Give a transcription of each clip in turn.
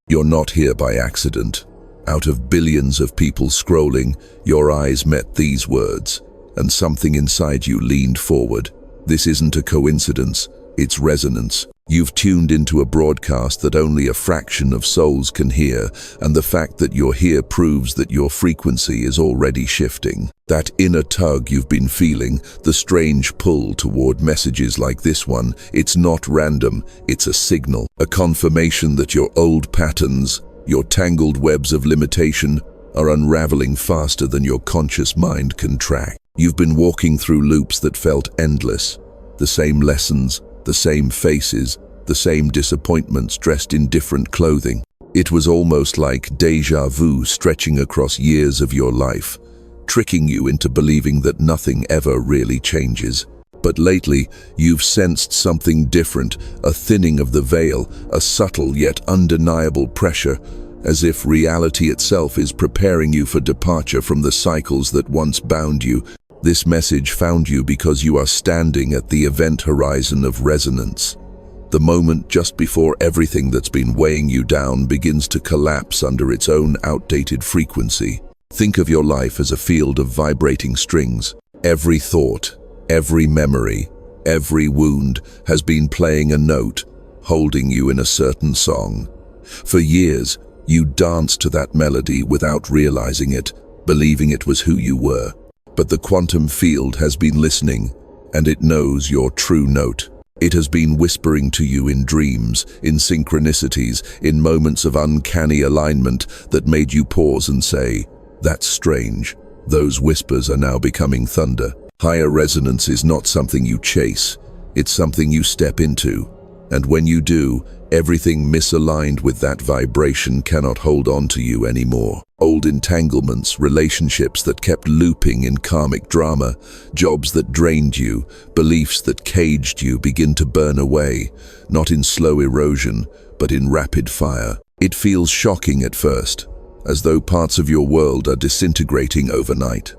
You're not here by accident. Out of billions of people scrolling, your eyes met these words, and something inside you leaned forward. This isn't a coincidence, it's resonance. You've tuned into a broadcast that only a fraction of souls can hear, and the fact that you're here proves that your frequency is already shifting. That inner tug you've been feeling, the strange pull toward messages like this one, it's not random, it's a signal, a confirmation that your old patterns, your tangled webs of limitation, are unraveling faster than your conscious mind can track. You've been walking through loops that felt endless, the same lessons, the same faces, the same disappointments dressed in different clothing. It was almost like déjà vu stretching across years of your life, tricking you into believing that nothing ever really changes. But lately, you've sensed something different, a thinning of the veil, a subtle yet undeniable pressure, as if reality itself is preparing you for departure from the cycles that once bound you. This message found you because you are standing at the event horizon of resonance. The moment just before everything that's been weighing you down begins to collapse under its own outdated frequency. Think of your life as a field of vibrating strings. Every thought, every memory, every wound has been playing a note, holding you in a certain song. For years, you danced to that melody without realizing it, believing it was who you were. But the quantum field has been listening, and it knows your true note. It has been whispering to you in dreams, in synchronicities, in moments of uncanny alignment that made you pause and say, "That's strange." Those whispers are now becoming thunder. Higher resonance is not something you chase, it's something you step into. And when you do, everything misaligned with that vibration cannot hold on to you anymore. Old entanglements, relationships that kept looping in karmic drama, jobs that drained you, beliefs that caged you begin to burn away, not in slow erosion, but in rapid fire. It feels shocking at first, as though parts of your world are disintegrating overnight.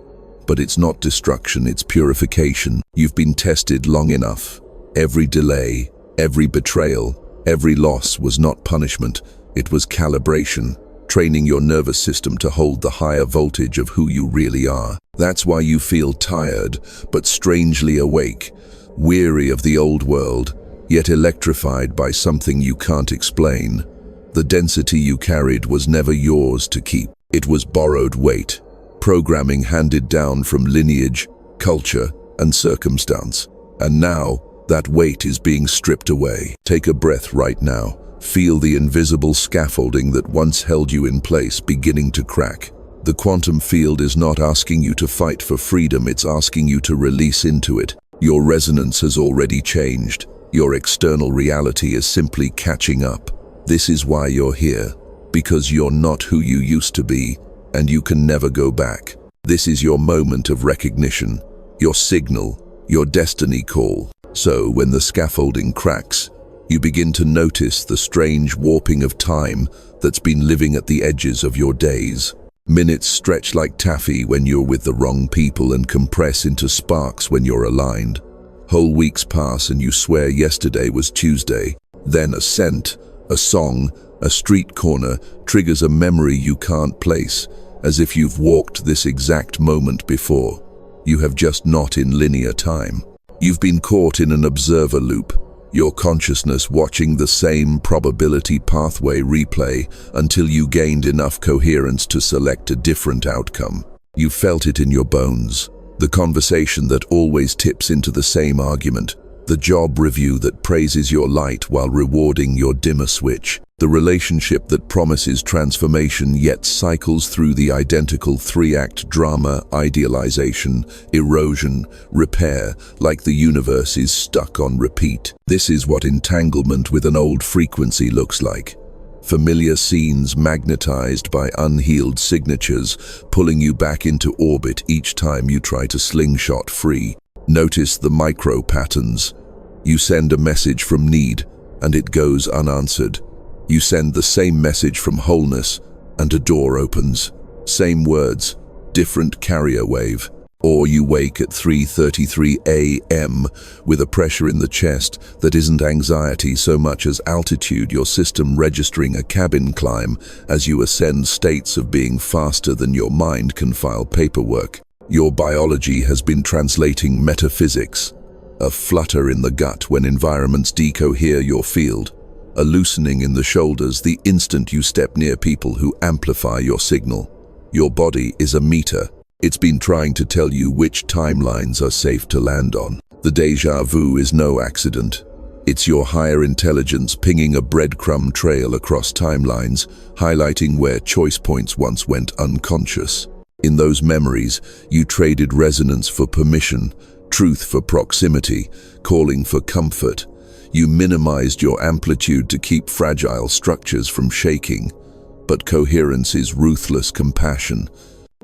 But it's not destruction, it's purification. You've been tested long enough. Every delay, every betrayal, every loss was not punishment, it was calibration, training your nervous system to hold the higher voltage of who you really are. That's why you feel tired, but strangely awake, weary of the old world, yet electrified by something you can't explain. The density you carried was never yours to keep. It was borrowed weight, programming handed down from lineage, culture, and circumstance. And now, that weight is being stripped away. Take a breath right now. Feel the invisible scaffolding that once held you in place beginning to crack. The quantum field is not asking you to fight for freedom, it's asking you to release into it. Your resonance has already changed. Your external reality is simply catching up. This is why you're here, because you're not who you used to be, and you can never go back. This is your moment of recognition, your signal, your destiny call. So when the scaffolding cracks, you begin to notice the strange warping of time that's been living at the edges of your days. Minutes stretch like taffy when you're with the wrong people and compress into sparks when you're aligned. Whole weeks pass and you swear yesterday was Tuesday. Then a scent, a song, a street corner triggers a memory you can't place, as if you've walked this exact moment before. You have just not in linear time. You've been caught in an observer loop, your consciousness watching the same probability pathway replay until you gained enough coherence to select a different outcome. You felt it in your bones, the conversation that always tips into the same argument, the job review that praises your light while rewarding your dimmer switch, the relationship that promises transformation yet cycles through the identical three-act drama: idealization, erosion, repair, like the universe is stuck on repeat. This is what entanglement with an old frequency looks like. Familiar scenes magnetized by unhealed signatures, pulling you back into orbit each time you try to slingshot free. Notice the micro patterns. You send a message from need, and it goes unanswered. You send the same message from wholeness, and a door opens. Same words, different carrier wave. Or you wake at 3:33 a.m. with a pressure in the chest that isn't anxiety so much as altitude, your system registering a cabin climb as you ascend, states of being faster than your mind can file paperwork. Your biology has been translating metaphysics. A flutter in the gut when environments decohere your field. A loosening in the shoulders the instant you step near people who amplify your signal. Your body is a meter. It's been trying to tell you which timelines are safe to land on. The déjà vu is no accident. It's your higher intelligence pinging a breadcrumb trail across timelines, highlighting where choice points once went unconscious. In those memories, you traded resonance for permission, truth for proximity, calling for comfort. You minimized your amplitude to keep fragile structures from shaking. But coherence is ruthless compassion.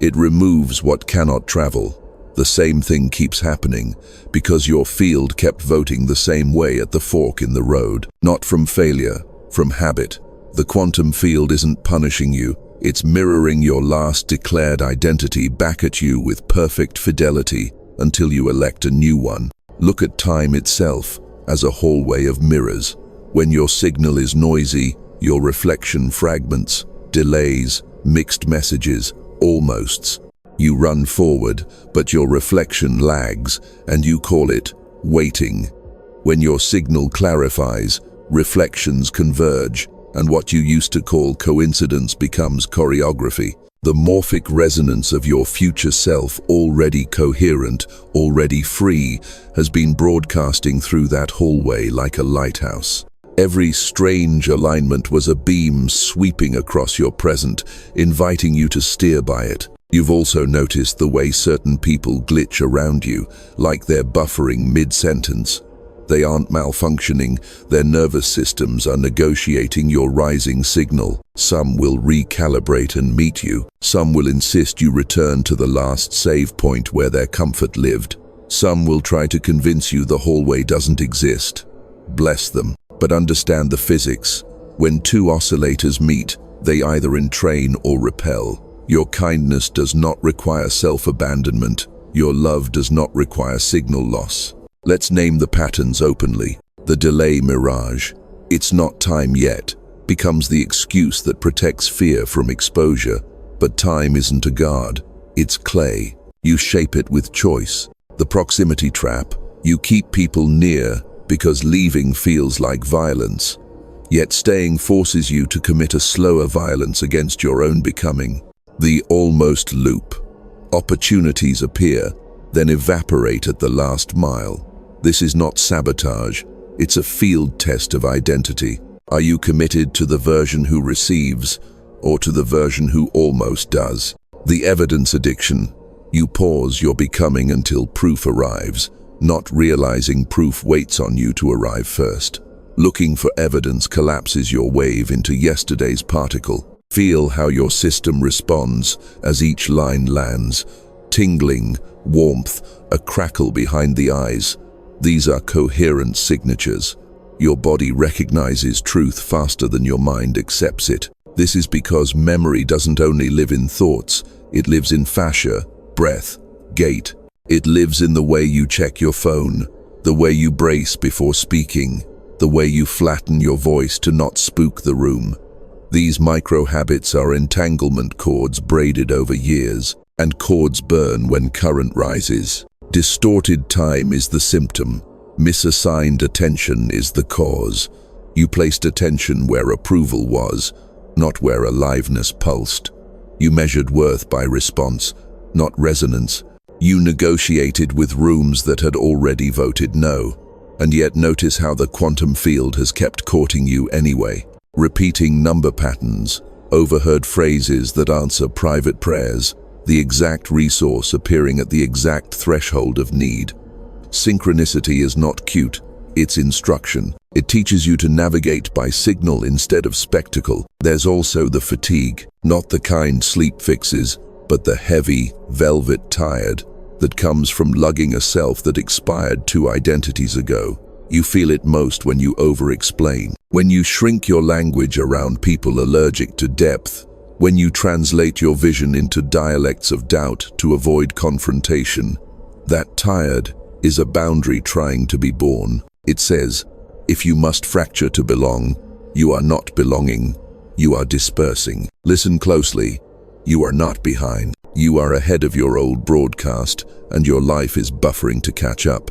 It removes what cannot travel. The same thing keeps happening because your field kept voting the same way at the fork in the road. Not from failure, from habit. The quantum field isn't punishing you. It's mirroring your last declared identity back at you with perfect fidelity until you elect a new one. Look at time itself as a hallway of mirrors. When your signal is noisy, your reflection fragments, delays, mixed messages, almosts. You run forward, but your reflection lags, and you call it waiting. When your signal clarifies, reflections converge, and what you used to call coincidence becomes choreography. The morphic resonance of your future self, already coherent, already free, has been broadcasting through that hallway like a lighthouse. Every strange alignment was a beam sweeping across your present, inviting you to steer by it. You've also noticed the way certain people glitch around you, like they're buffering mid-sentence. They aren't malfunctioning, their nervous systems are negotiating your rising signal. Some will recalibrate and meet you. Some will insist you return to the last save point where their comfort lived. Some will try to convince you the hallway doesn't exist. Bless them. But understand the physics. When two oscillators meet, they either entrain or repel. Your kindness does not require self-abandonment. Your love does not require signal loss. Let's name the patterns openly. The delay mirage, "It's not time yet," becomes the excuse that protects fear from exposure. But time isn't a guard, it's clay. You shape it with choice. The proximity trap, you keep people near because leaving feels like violence. Yet staying forces you to commit a slower violence against your own becoming. The almost loop. Opportunities appear, then evaporate at the last mile. This is not sabotage, it's a field test of identity. Are you committed to the version who receives, or to the version who almost does? The evidence addiction. You pause your becoming until proof arrives, not realizing proof waits on you to arrive first. Looking for evidence collapses your wave into yesterday's particle. Feel how your system responds as each line lands. Tingling, warmth, a crackle behind the eyes. These are coherent signatures. Your body recognizes truth faster than your mind accepts it. This is because memory doesn't only live in thoughts, it lives in fascia, breath, gait. It lives in the way you check your phone, the way you brace before speaking, the way you flatten your voice to not spook the room. These micro-habits are entanglement cords braided over years, and cords burn when current rises. Distorted time is the symptom. Misassigned attention is the cause. You placed attention where approval was, not where aliveness pulsed. You measured worth by response, not resonance. You negotiated with rooms that had already voted no. And yet notice how the quantum field has kept courting you anyway. Repeating number patterns, overheard phrases that answer private prayers, the exact resource appearing at the exact threshold of need. Synchronicity is not cute, it's instruction. It teaches you to navigate by signal instead of spectacle. There's also the fatigue, not the kind sleep fixes, but the heavy, velvet tired that comes from lugging a self that expired 2 identities ago. You feel it most when you over-explain, when you shrink your language around people allergic to depth, When you translate your vision into dialects of doubt to avoid confrontation, that tired is a boundary trying to be born. It says, if you must fracture to belong, you are not belonging, you are dispersing. Listen closely, you are not behind. You are ahead of your old broadcast, and your life is buffering to catch up.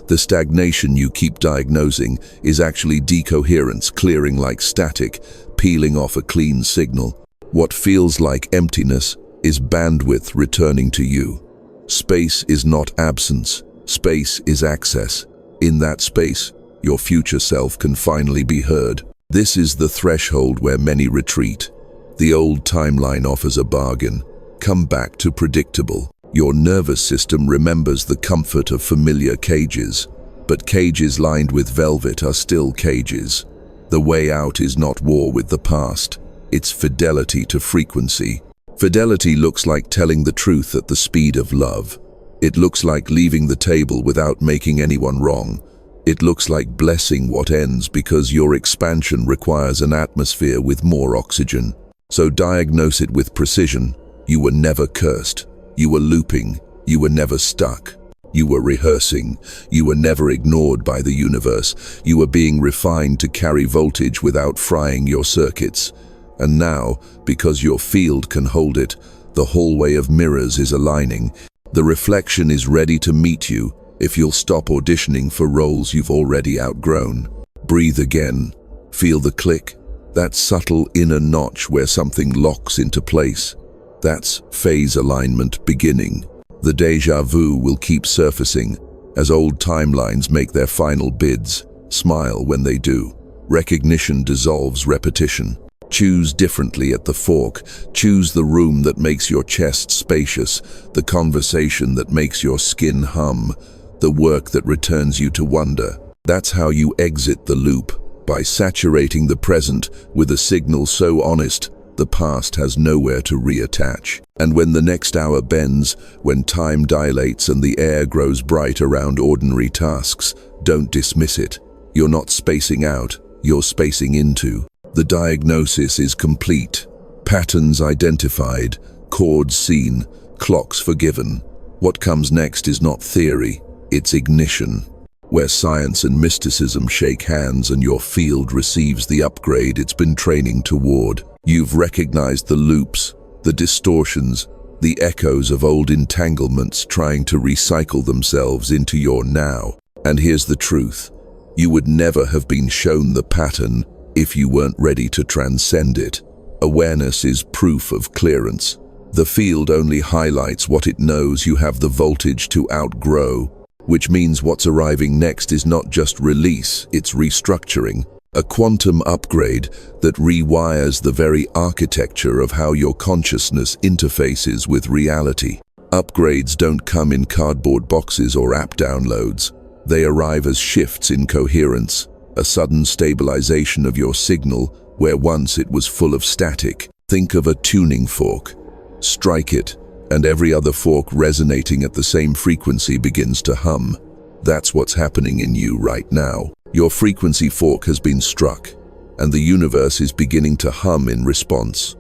The stagnation you keep diagnosing is actually decoherence clearing like static, peeling off a clean signal. What feels like emptiness is bandwidth returning to you. Space is not absence, space is access. In that space, your future self can finally be heard. This is the threshold where many retreat. The old timeline offers a bargain. Come back to predictable. Your nervous system remembers the comfort of familiar cages, but cages lined with velvet are still cages. The way out is not war with the past, it's fidelity to frequency. Fidelity looks like telling the truth at the speed of love. It looks like leaving the table without making anyone wrong. It looks like blessing what ends because your expansion requires an atmosphere with more oxygen. So diagnose it with precision. You were never cursed. You were looping. You were never stuck. You were rehearsing. You were never ignored by the universe. You were being refined to carry voltage without frying your circuits. And now, because your field can hold it, the hallway of mirrors is aligning. The reflection is ready to meet you if you'll stop auditioning for roles you've already outgrown. Breathe again. Feel the click. That subtle inner notch where something locks into place. That's phase alignment beginning. The déjà vu will keep surfacing as old timelines make their final bids. Smile when they do. Recognition dissolves repetition. Choose differently at the fork. Choose the room that makes your chest spacious, the conversation that makes your skin hum, the work that returns you to wonder. That's how you exit the loop, by saturating the present with a signal so honest the past has nowhere to reattach. And when the next hour bends, when time dilates and the air grows bright around ordinary tasks, don't dismiss it. You're not spacing out, you're spacing into. The diagnosis is complete. Patterns identified, chords seen, clocks forgiven. What comes next is not theory, it's ignition. Where science and mysticism shake hands and your field receives the upgrade it's been training toward. You've recognized the loops, the distortions, the echoes of old entanglements trying to recycle themselves into your now. And here's the truth. You would never have been shown the pattern if you weren't ready to transcend it. Awareness is proof of clearance. The field only highlights what it knows you have the voltage to outgrow, which means what's arriving next is not just release, it's restructuring. A quantum upgrade that rewires the very architecture of how your consciousness interfaces with reality. Upgrades don't come in cardboard boxes or app downloads. They arrive as shifts in coherence, a sudden stabilization of your signal where once it was full of static. Think of a tuning fork. Strike it, and every other fork resonating at the same frequency begins to hum. That's what's happening in you right now. Your frequency fork has been struck, and the universe is beginning to hum in response.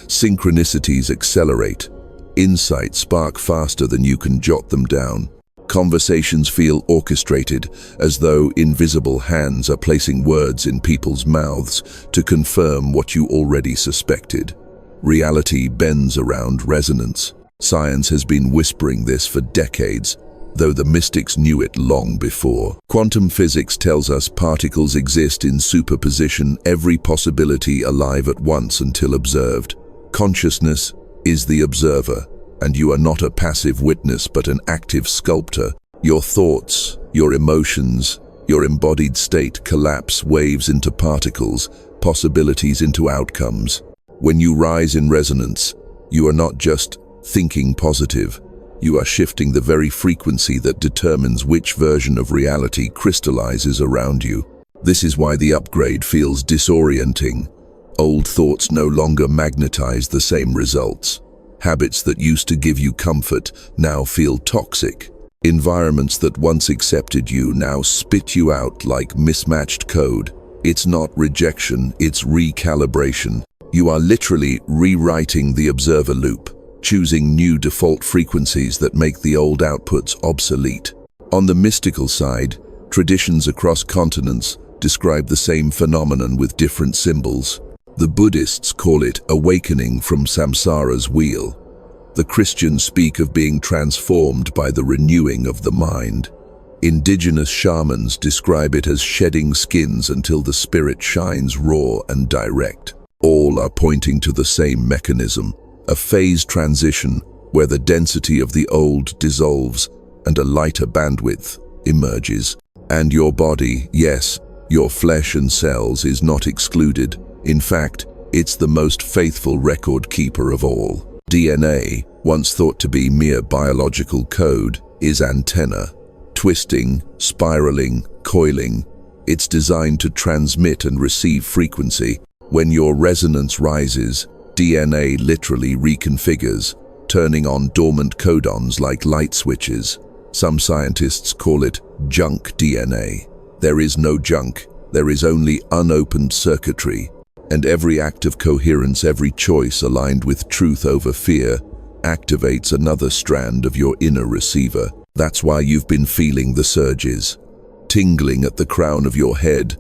Synchronicities accelerate. Insights spark faster than you can jot them down. Conversations feel orchestrated, as though invisible hands are placing words in people's mouths to confirm what you already suspected. Reality bends around resonance. Science has been whispering this for decades, though the mystics knew it long before. Quantum physics tells us particles exist in superposition, every possibility alive at once until observed. Consciousness is the observer, and you are not a passive witness but an active sculptor. Your thoughts, your emotions, your embodied state collapse waves into particles, possibilities into outcomes. When you rise in resonance, you are not just thinking positive. You are shifting the very frequency that determines which version of reality crystallizes around you. This is why the upgrade feels disorienting. Old thoughts no longer magnetize the same results. Habits that used to give you comfort now feel toxic. Environments that once accepted you now spit you out like mismatched code. It's not rejection, it's recalibration. You are literally rewriting the observer loop, choosing new default frequencies that make the old outputs obsolete. On the mystical side, traditions across continents describe the same phenomenon with different symbols. The Buddhists call it awakening from samsara's wheel. The Christians speak of being transformed by the renewing of the mind. Indigenous shamans describe it as shedding skins until the spirit shines raw and direct. All are pointing to the same mechanism, a phase transition where the density of the old dissolves and a lighter bandwidth emerges. And your body, yes, your flesh and cells is not excluded. In fact, it's the most faithful record keeper of all. DNA, once thought to be mere biological code, is antenna. Twisting, spiraling, coiling. It's designed to transmit and receive frequency. When your resonance rises, DNA literally reconfigures, turning on dormant codons like light switches. Some scientists call it junk DNA. There is no junk, there is only unopened circuitry. And every act of coherence, every choice aligned with truth over fear, activates another strand of your inner receiver. That's why you've been feeling the surges. Tingling at the crown of your head,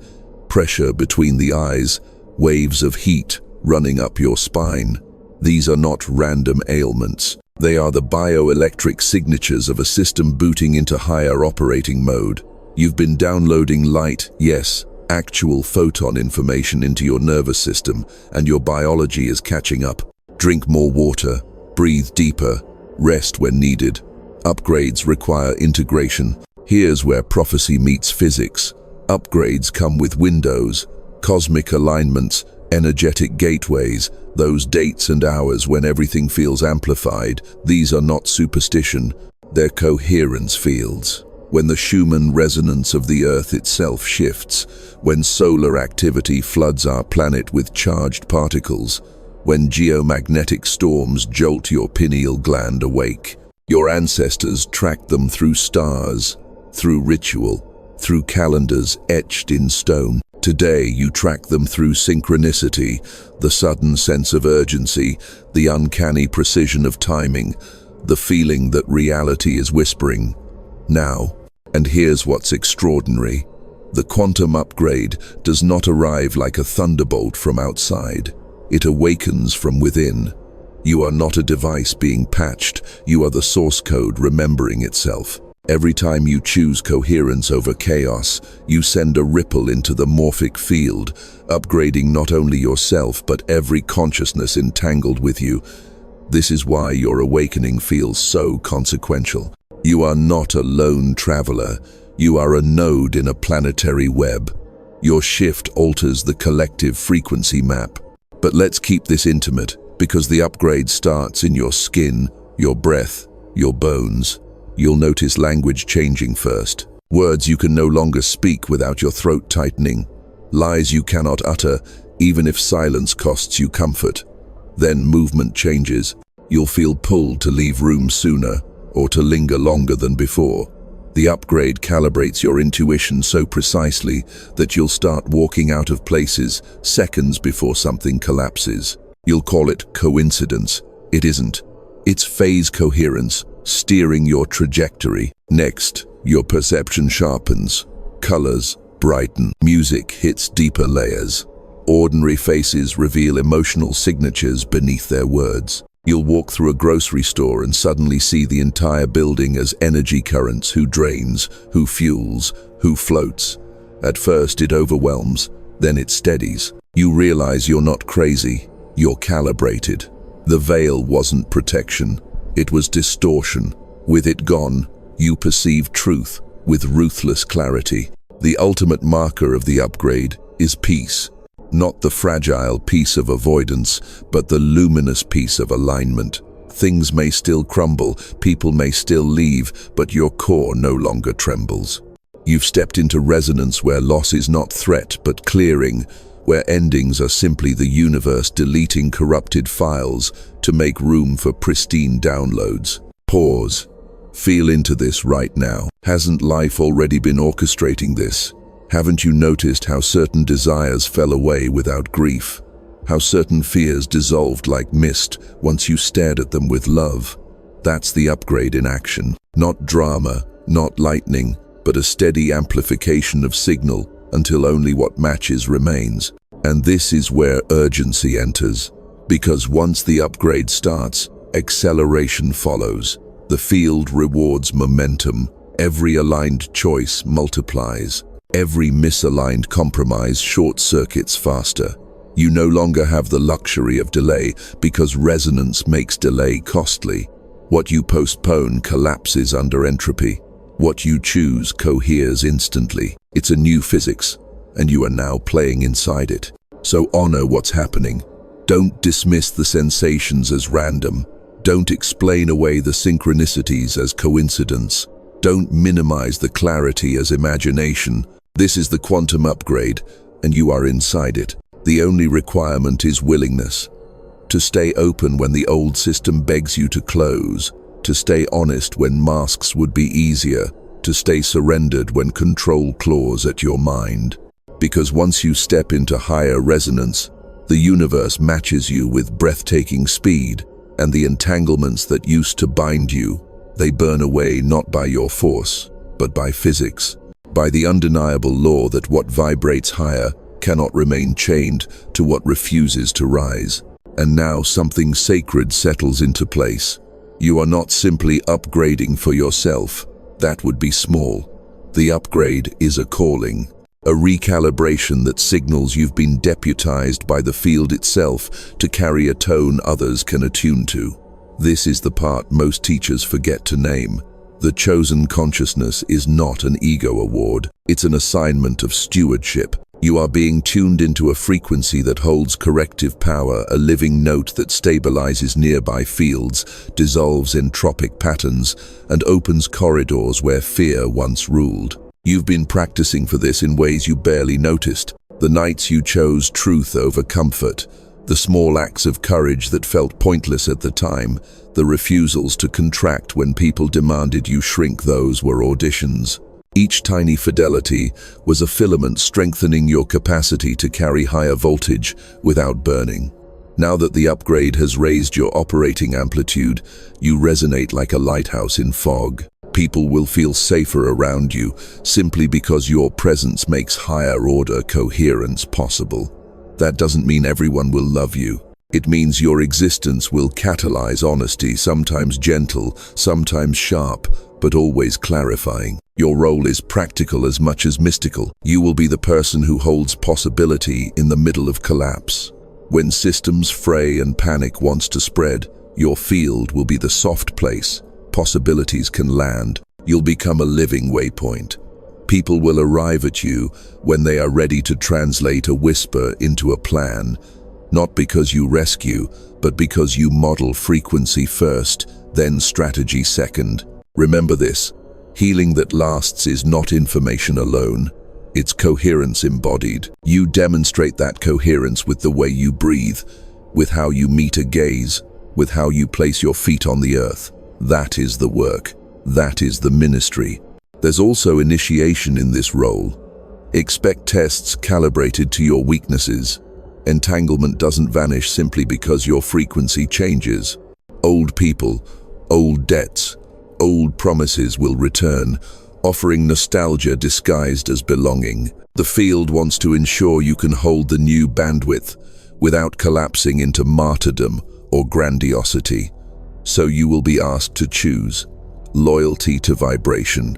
pressure between the eyes, waves of heat running up your spine. These are not random ailments. They are the bioelectric signatures of a system booting into higher operating mode. You've been downloading light, yes, actual photon information into your nervous system, and your biology is catching up. Drink more water, breathe deeper, rest when needed. Upgrades require integration. Here's where prophecy meets physics. Upgrades come with windows, cosmic alignments, energetic gateways, those dates and hours when everything feels amplified. These are not superstition, they're coherence fields. When the Schumann resonance of the Earth itself shifts, when solar activity floods our planet with charged particles, when geomagnetic storms jolt your pineal gland awake. Your ancestors tracked them through stars, through ritual, through calendars etched in stone. Today you track them through synchronicity, the sudden sense of urgency, the uncanny precision of timing, the feeling that reality is whispering, now. And here's what's extraordinary. The quantum upgrade does not arrive like a thunderbolt from outside. It awakens from within. You are not a device being patched, you are the source code remembering itself. Every time you choose coherence over chaos, you send a ripple into the morphic field, upgrading not only yourself but every consciousness entangled with you. This is why your awakening feels so consequential. You are not a lone traveler, you are a node in a planetary web. Your shift alters the collective frequency map. But let's keep this intimate, because the upgrade starts in your skin, your breath, your bones. You'll notice language changing first. Words you can no longer speak without your throat tightening. Lies you cannot utter, even if silence costs you comfort. Then movement changes. You'll feel pulled to leave room sooner, or to linger longer than before. The upgrade calibrates your intuition so precisely that you'll start walking out of places seconds before something collapses. You'll call it coincidence. It isn't. It's phase coherence, steering your trajectory. Next, your perception sharpens. Colors brighten. Music hits deeper layers. Ordinary faces reveal emotional signatures beneath their words. You'll walk through a grocery store and suddenly see the entire building as energy currents, who drains, who fuels, who floats. At first it overwhelms, then it steadies. You realize you're not crazy, you're calibrated. The veil wasn't protection, it was distortion. With it gone, you perceive truth with ruthless clarity. The ultimate marker of the upgrade is peace. Not the fragile peace of avoidance, but the luminous peace of alignment. Things may still crumble, people may still leave, but your core no longer trembles. You've stepped into resonance where loss is not threat, but clearing, where endings are simply the universe deleting corrupted files to make room for pristine downloads. Pause. Feel into this right now. Hasn't life already been orchestrating this? Haven't you noticed how certain desires fell away without grief? how certain fears dissolved like mist once you stared at them with love. That's the upgrade in action. Not drama, not lightning, but a steady amplification of signal until only what matches remains. And this is where urgency enters. Because once the upgrade starts, acceleration follows. The field rewards momentum. Every aligned choice multiplies. Every misaligned compromise short-circuits faster. You no longer have the luxury of delay because resonance makes delay costly. What you postpone collapses under entropy. What you choose coheres instantly. It's a new physics, and you are now playing inside it. So honor what's happening. Don't dismiss the sensations as random. Don't explain away the synchronicities as coincidence. Don't minimize the clarity as imagination. This is the quantum upgrade, and you are inside it. The only requirement is willingness. To stay open when the old system begs you to close. To stay honest when masks would be easier. To stay surrendered when control claws at your mind. Because once you step into higher resonance, the universe matches you with breathtaking speed, and the entanglements that used to bind you, they burn away not by your force, but by physics. By the undeniable law that what vibrates higher cannot remain chained to what refuses to rise. And now something sacred settles into place. You are not simply upgrading for yourself. That would be small. The upgrade is a calling, a recalibration that signals you've been deputized by the field itself to carry a tone others can attune to. This is the part most teachers forget to name. The chosen consciousness is not an ego award. It's an assignment of stewardship. You are being tuned into a frequency that holds corrective power, a living note that stabilizes nearby fields, dissolves entropic patterns, and opens corridors where fear once ruled. You've been practicing for this in ways you barely noticed. The nights you chose truth over comfort, the small acts of courage that felt pointless at the time, the refusals to contract when people demanded you shrink, those were auditions. Each tiny fidelity was a filament strengthening your capacity to carry higher voltage without burning. Now that the upgrade has raised your operating amplitude, you resonate like a lighthouse in fog. People will feel safer around you simply because your presence makes higher order coherence possible. That doesn't mean everyone will love you. It means your existence will catalyze honesty, sometimes gentle, sometimes sharp, but always clarifying. Your role is practical as much as mystical. You will be the person who holds possibility in the middle of collapse. When systems fray and panic wants to spread, your field will be the soft place. Possibilities can land. You'll become a living waypoint. People will arrive at you when they are ready to translate a whisper into a plan, not because you rescue, but because you model frequency first, then strategy second. Remember this, healing that lasts is not information alone. It's coherence embodied. You demonstrate that coherence with the way you breathe, with how you meet a gaze, with how you place your feet on the earth. That is the work. That is the ministry. There's also initiation in this role. Expect tests calibrated to your weaknesses. Entanglement doesn't vanish simply because your frequency changes. Old people, old debts, old promises will return, offering nostalgia disguised as belonging. The field wants to ensure you can hold the new bandwidth without collapsing into martyrdom or grandiosity. So you will be asked to choose loyalty to vibration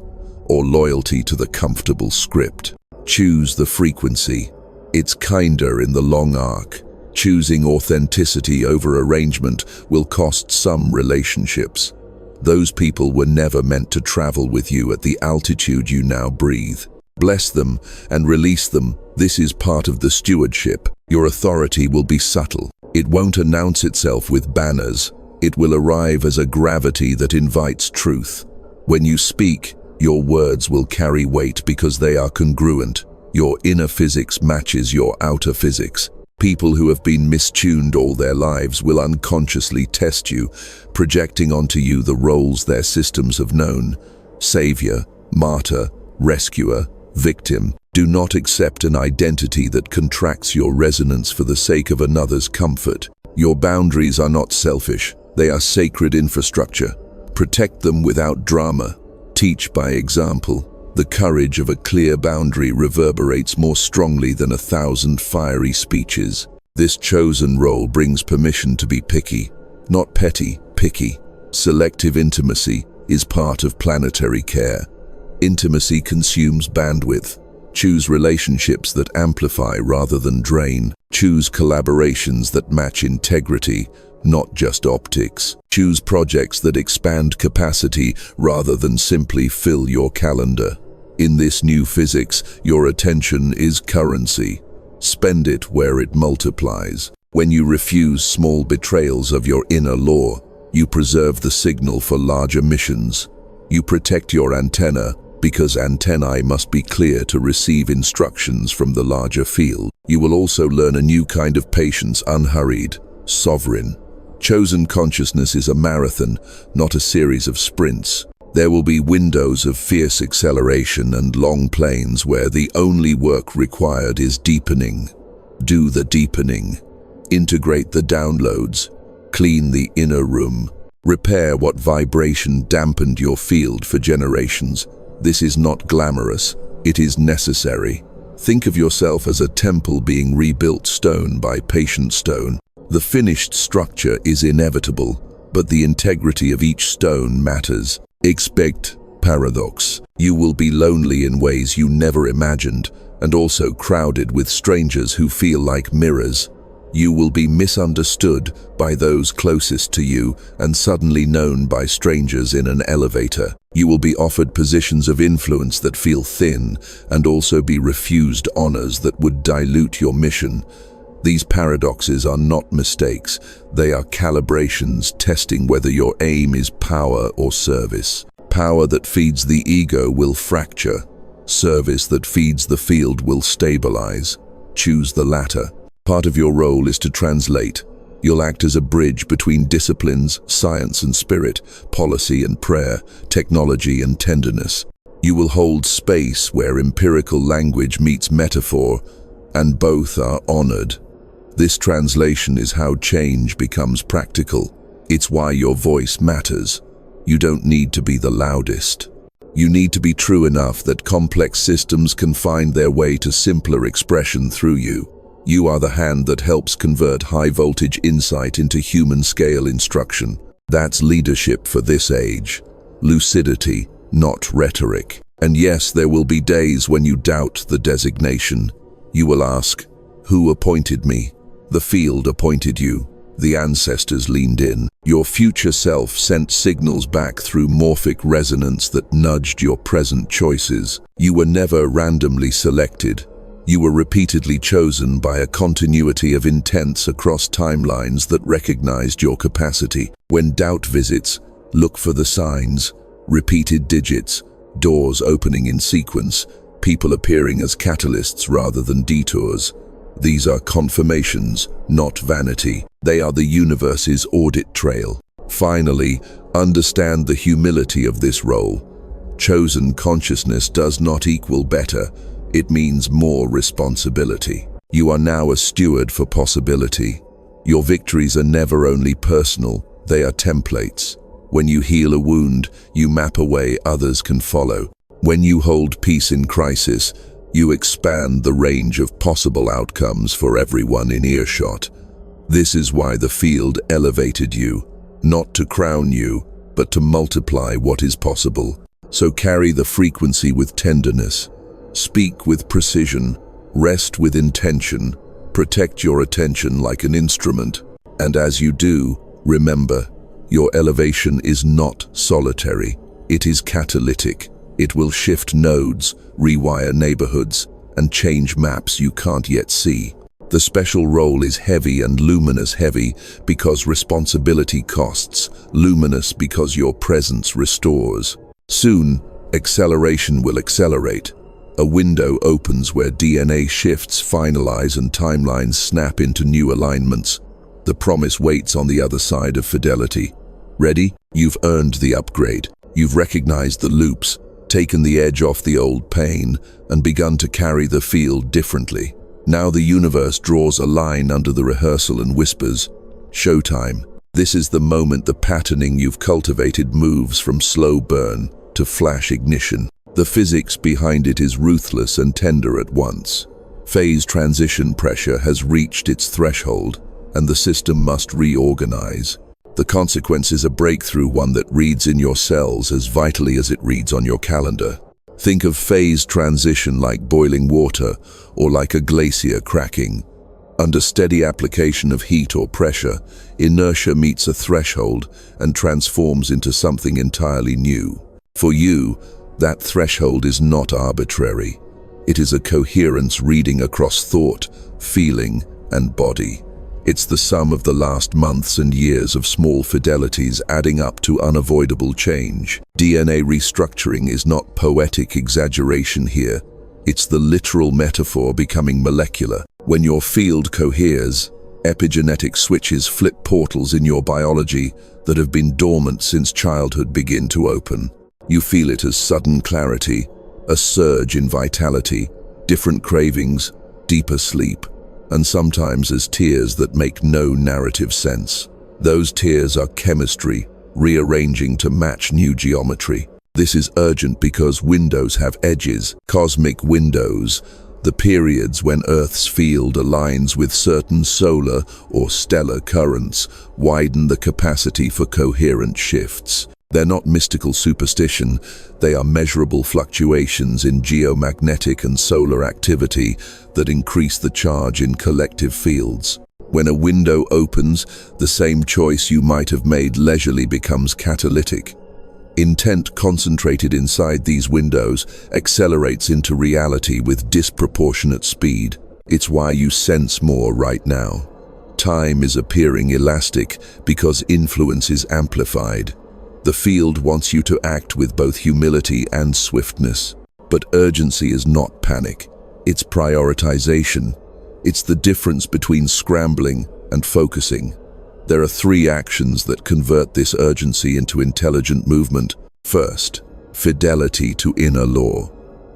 or loyalty to the comfortable script. Choose the frequency. It's kinder in the long arc. Choosing authenticity over arrangement will cost some relationships. Those people were never meant to travel with you at the altitude you now breathe. Bless them and release them. This is part of the stewardship. Your authority will be subtle. It won't announce itself with banners. It will arrive as a gravity that invites truth. When you speak, your words will carry weight because they are congruent. Your inner physics matches your outer physics. People who have been mistuned all their lives will unconsciously test you, projecting onto you the roles their systems have known: savior, martyr, rescuer, victim. Do not accept an identity that contracts your resonance for the sake of another's comfort. Your boundaries are not selfish, they are sacred infrastructure. Protect them without drama. Teach by example. The courage of a clear boundary reverberates more strongly than 1,000 fiery speeches. This chosen role brings permission to be picky, not petty, picky. Selective intimacy is part of planetary care. Intimacy consumes bandwidth. Choose relationships that amplify rather than drain. Choose collaborations that match integrity, not just optics. Choose projects that expand capacity rather than simply fill your calendar. In this new physics, your attention is currency. Spend it where it multiplies. When you refuse small betrayals of your inner law, you preserve the signal for larger missions. You protect your antenna because antennae must be clear to receive instructions from the larger field. You will also learn a new kind of patience, unhurried, sovereign. Chosen consciousness is a marathon, not a series of sprints. There will be windows of fierce acceleration and long planes where the only work required is deepening. Do the deepening. Integrate the downloads. Clean the inner room. Repair what vibration dampened your field for generations. This is not glamorous, it is necessary. Think of yourself as a temple being rebuilt stone by patient stone. The finished structure is inevitable, but the integrity of each stone matters. Expect paradox. You will be lonely in ways you never imagined, and also crowded with strangers who feel like mirrors. You will be misunderstood by those closest to you and suddenly known by strangers in an elevator. You will be offered positions of influence that feel thin and also be refused honors that would dilute your mission. These paradoxes are not mistakes, they are calibrations testing whether your aim is power or service. Power that feeds the ego will fracture. Service that feeds the field will stabilize. Choose the latter. Part of your role is to translate. You'll act as a bridge between disciplines, science and spirit, policy and prayer, technology and tenderness. You will hold space where empirical language meets metaphor, and both are honored. This translation is how change becomes practical. It's why your voice matters. You don't need to be the loudest. You need to be true enough that complex systems can find their way to simpler expression through you. You are the hand that helps convert high-voltage insight into human-scale instruction. That's leadership for this age. Lucidity, not rhetoric. And yes, there will be days when you doubt the designation. You will ask, who appointed me? The field appointed you. The ancestors leaned in. Your future self sent signals back through morphic resonance that nudged your present choices. You were never randomly selected. You were repeatedly chosen by a continuity of intents across timelines that recognized your capacity. When doubt visits, look for the signs. Repeated digits, doors opening in sequence, people appearing as catalysts rather than detours. These are confirmations, not vanity. They are the universe's audit trail. Finally, understand the humility of this role. Chosen consciousness does not equal better. It means more responsibility. You are now a steward for possibility. Your victories are never only personal, they are templates. When you heal a wound, you map a way others can follow. When you hold peace in crisis, you expand the range of possible outcomes for everyone in earshot. This is why the field elevated you, not to crown you, but to multiply what is possible. So carry the frequency with tenderness. Speak with precision, rest with intention, protect your attention like an instrument. And as you do, remember, your elevation is not solitary, it is catalytic. It will shift nodes, rewire neighborhoods, and change maps you can't yet see. The special role is heavy and luminous heavy because responsibility costs, luminous because your presence restores. Soon, acceleration will accelerate. A window opens where DNA shifts finalize and timelines snap into new alignments. The promise waits on the other side of fidelity. Ready? You've earned the upgrade. You've recognized the loops. taken the edge off the old pain, and begun to carry the field differently. Now the universe draws a line under the rehearsal and whispers, "Showtime." This is the moment the patterning you've cultivated moves from slow burn to flash ignition. The physics behind it is ruthless and tender at once. Phase transition pressure has reached its threshold, and the system must reorganize. The consequence is a breakthrough, one that reads in your cells as vitally as it reads on your calendar. Think of phase transition like boiling water or like a glacier cracking. Under steady application of heat or pressure, inertia meets a threshold and transforms into something entirely new. For you, that threshold is not arbitrary. It is a coherence reading across thought, feeling, and body. It's the sum of the last months and years of small fidelities adding up to unavoidable change. DNA restructuring is not poetic exaggeration here. It's the literal metaphor becoming molecular. When your field coheres, epigenetic switches flip portals in your biology that have been dormant since childhood begin to open. You feel it as sudden clarity, a surge in vitality, different cravings, deeper sleep, and sometimes as tears that make no narrative sense. Those tears are chemistry, rearranging to match new geometry. This is urgent because windows have edges, cosmic windows, the periods when Earth's field aligns with certain solar or stellar currents, widen the capacity for coherent shifts. They're not mystical superstition, they are measurable fluctuations in geomagnetic and solar activity that increase the charge in collective fields. When a window opens, the same choice you might have made leisurely becomes catalytic. Intent concentrated inside these windows accelerates into reality with disproportionate speed. It's why you sense more right now. Time is appearing elastic because influence is amplified. The field wants you to act with both humility and swiftness. But urgency is not panic. It's prioritization. It's the difference between scrambling and focusing. There are 3 actions that convert this urgency into intelligent movement. First, fidelity to inner law.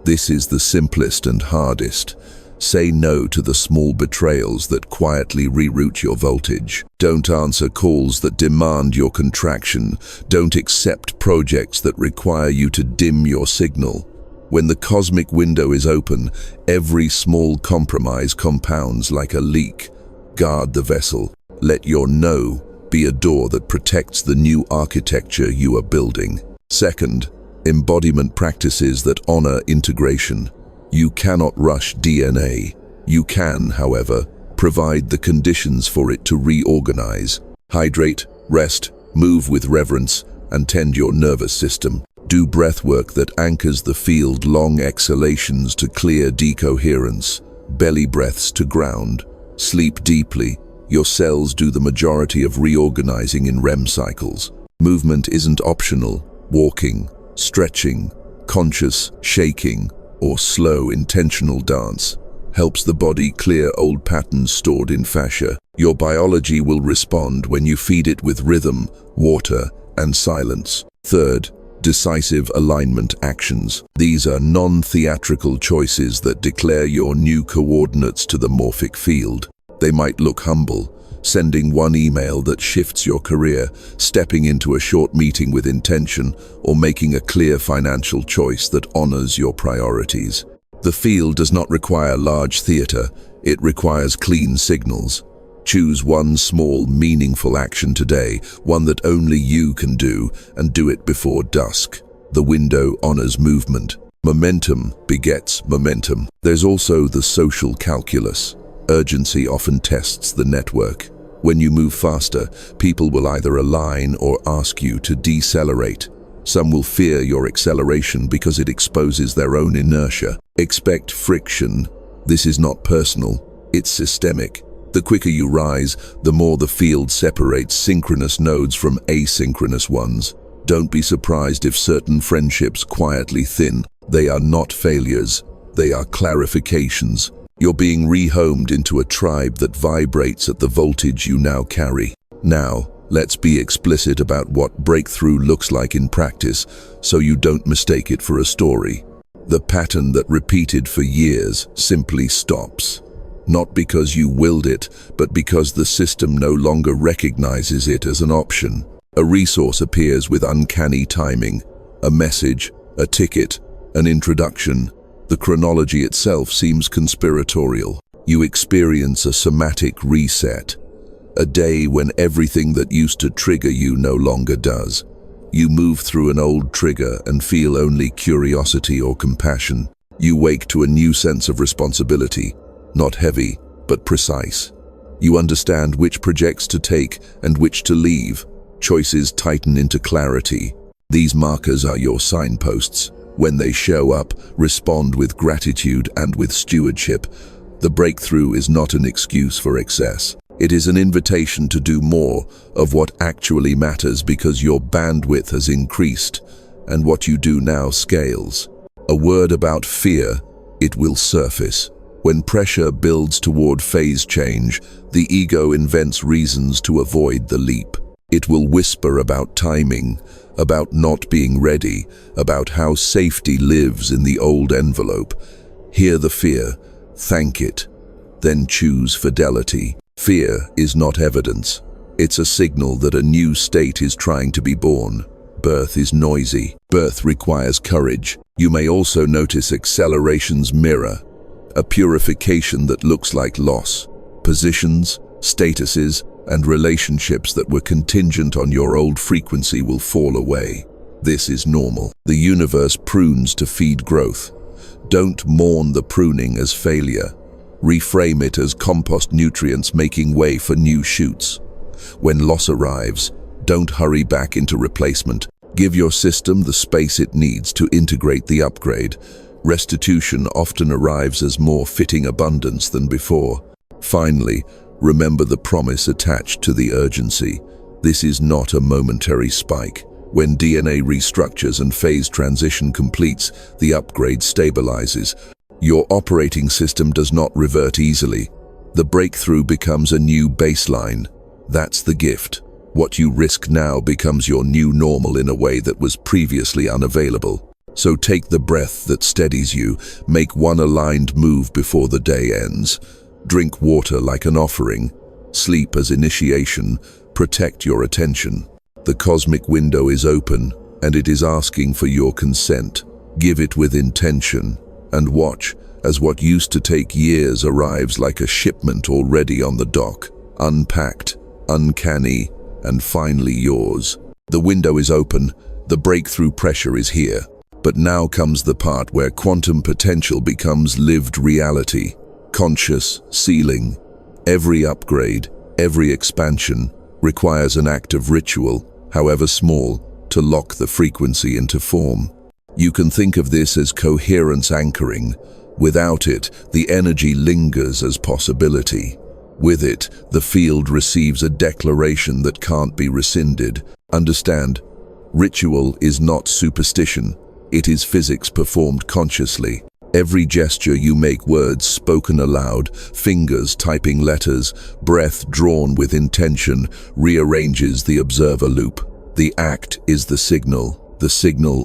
This is the simplest and hardest. Say no to the small betrayals that quietly reroute your voltage. Don't answer calls that demand your contraction. Don't accept projects that require you to dim your signal. When the cosmic window is open, every small compromise compounds like a leak. Guard the vessel. Let your no be a door that protects the new architecture you are building. Second, embodiment practices that honor integration. You cannot rush DNA. You can, however, provide the conditions for it to reorganize. Hydrate, rest, move with reverence, and tend your nervous system. Do breath work that anchors the field, long exhalations to clear decoherence, belly breaths to ground. Sleep deeply. Your cells do the majority of reorganizing in REM cycles. Movement isn't optional. Walking, stretching, conscious shaking, or slow, intentional dance helps the body clear old patterns stored in fascia. Your biology will respond when you feed it with rhythm, water, and silence. Third, decisive alignment actions. These are non-theatrical choices that declare your new coordinates to the morphic field. They might look humble, sending one email that shifts your career, stepping into a short meeting with intention, or making a clear financial choice that honors your priorities. The field does not require large theater, it requires clean signals. Choose one small, meaningful action today, one that only you can do, and do it before dusk. The window honors movement. Momentum begets momentum. There's also the social calculus. Urgency often tests the network. When you move faster, people will either align or ask you to decelerate. Some will fear your acceleration because it exposes their own inertia. Expect friction. This is not personal, it's systemic. The quicker you rise, the more the field separates synchronous nodes from asynchronous ones. Don't be surprised if certain friendships quietly thin. They are not failures, they are clarifications. You're being rehomed into a tribe that vibrates at the voltage you now carry. Now, Let's be explicit about what breakthrough looks like in practice so you don't mistake it for a story. The pattern that repeated for years simply stops. Not because you willed it, but because the system no longer recognizes it as an option. A resource appears with uncanny timing, a message, a ticket, an introduction. The chronology itself seems conspiratorial. You experience a somatic reset, a day when everything that used to trigger you no longer does. You move through an old trigger and feel only curiosity or compassion. You wake to a new sense of responsibility, not heavy, but precise. You understand which projects to take and which to leave. Choices tighten into clarity. These markers are your signposts. When they show up, respond with gratitude and with stewardship. The breakthrough is not an excuse for excess. It is an invitation to do more of what actually matters because your bandwidth has increased and what you do now scales. A word about fear, it will surface. When pressure builds toward phase change, the ego invents reasons to avoid the leap. It will whisper about timing, about not being ready, about how safety lives in the old envelope. Hear the fear, thank it, then choose fidelity. Fear is not evidence. It's a signal that a new state is trying to be born. Birth is noisy. Birth requires courage. You may also notice acceleration's mirror, a purification that looks like loss. Positions, statuses, and relationships that were contingent on your old frequency will fall away. This is normal. The universe prunes to feed growth. Don't mourn the pruning as failure. Reframe it as compost nutrients making way for new shoots. When loss arrives, don't hurry back into replacement. Give your system the space it needs to integrate the upgrade. Restitution often arrives as more fitting abundance than before. Finally, remember the promise attached to the urgency. This is not a momentary spike. When DNA restructures and phase transition completes, the upgrade stabilizes. Your operating system does not revert easily. The breakthrough becomes a new baseline. That's the gift. What you risk now becomes your new normal in a way that was previously unavailable. So take the breath that steadies you, make one aligned move before the day ends. Drink water like an offering, sleep as initiation, protect your attention. The cosmic window is open, and it is asking for your consent. Give it with intention, and watch as what used to take years arrives like a shipment already on the dock, unpacked, uncanny, and finally yours. The window is open, the breakthrough pressure is here. But now comes the part where quantum potential becomes lived reality. Conscious sealing. Every upgrade, every expansion requires an act of ritual, however small, to lock the frequency into form. You can think of this as coherence anchoring. Without it, the energy lingers as possibility. With it, the field receives a declaration that can't be rescinded. Understand, ritual is not superstition. It is physics performed consciously. Every gesture you make, words spoken aloud, fingers typing letters, breath drawn with intention, rearranges the observer loop. The act is the signal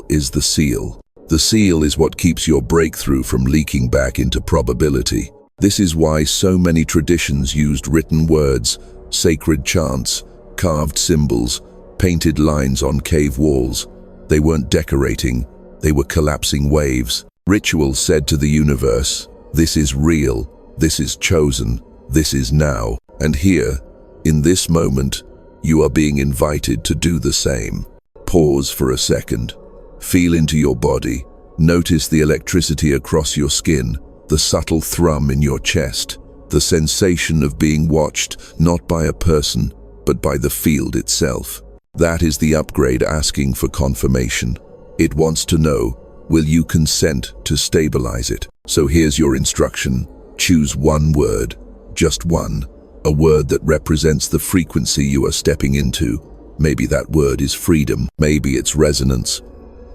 is the seal. The seal is what keeps your breakthrough from leaking back into probability. This is why so many traditions used written words, sacred chants, carved symbols, painted lines on cave walls. They weren't decorating, they were collapsing waves. Ritual said to the universe, this is real, this is chosen, this is now. And here, in this moment, you are being invited to do the same. Pause for a second. Feel into your body. Notice the electricity across your skin, the subtle thrum in your chest, the sensation of being watched not by a person, but by the field itself. That is the upgrade asking for confirmation. It wants to know, will you consent to stabilize it? So here's your instruction. Choose one word, just one. A word that represents the frequency you are stepping into. Maybe that word is freedom. Maybe it's resonance.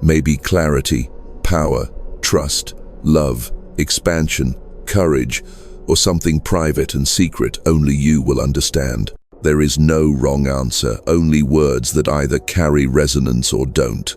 Maybe clarity, power, trust, love, expansion, courage, or something private and secret only you will understand. There is no wrong answer, only words that either carry resonance or don't.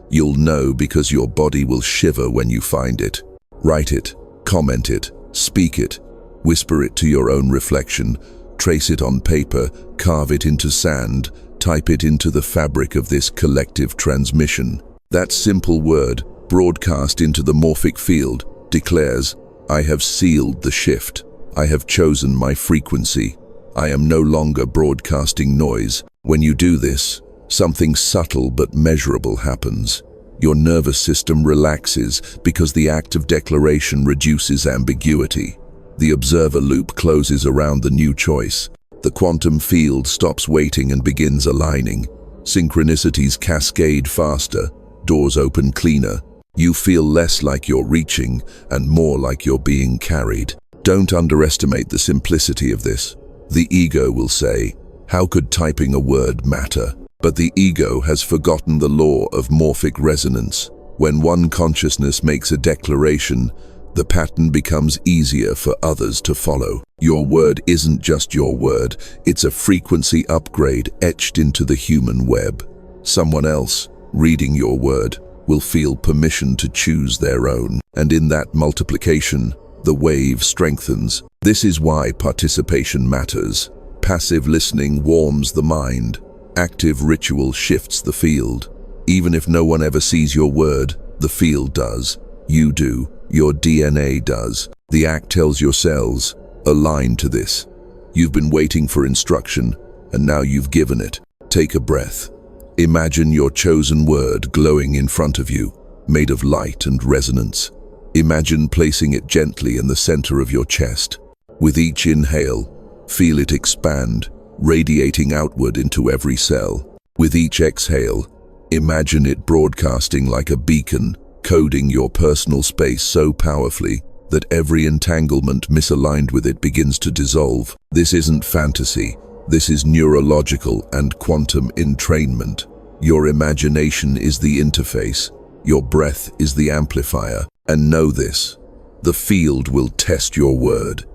You'll know because your body will shiver when you find it. Write it, comment it, speak it, whisper it to your own reflection, trace it on paper, carve it into sand, type it into the fabric of this collective transmission. That simple word, broadcast into the morphic field, declares, I have sealed the shift. I have chosen my frequency. I am no longer broadcasting noise. When you do this, something subtle but measurable happens. Your nervous system relaxes because the act of declaration reduces ambiguity. The observer loop closes around the new choice. The quantum field stops waiting and begins aligning. Synchronicities cascade faster, doors open cleaner. You feel less like you're reaching and more like you're being carried. Don't underestimate the simplicity of this. The ego will say, how could typing a word matter? But the ego has forgotten the law of morphic resonance. When one consciousness makes a declaration, the pattern becomes easier for others to follow. Your word isn't just your word, it's a frequency upgrade etched into the human web. Someone else, reading your word, will feel permission to choose their own. And in that multiplication, the wave strengthens. This is why participation matters. Passive listening warms the mind. Active ritual shifts the field. Even if no one ever sees your word, the field does. You do. Your DNA does. The act tells your cells, align to this. You've been waiting for instruction, and now you've given it. Take a breath. Imagine your chosen word glowing in front of you, made of light and resonance. Imagine placing it gently in the center of your chest. With each inhale, feel it expand, radiating outward into every cell. With each exhale, imagine it broadcasting like a beacon, coding your personal space so powerfully that every entanglement misaligned with it begins to dissolve. This isn't fantasy. This is neurological and quantum entrainment. Your imagination is the interface. Your breath is the amplifier. And know this, the field will test your word.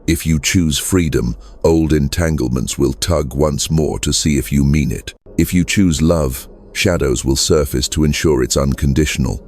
If you choose freedom, old entanglements will tug once more to see if you mean it. If you choose love, shadows will surface to ensure it's unconditional.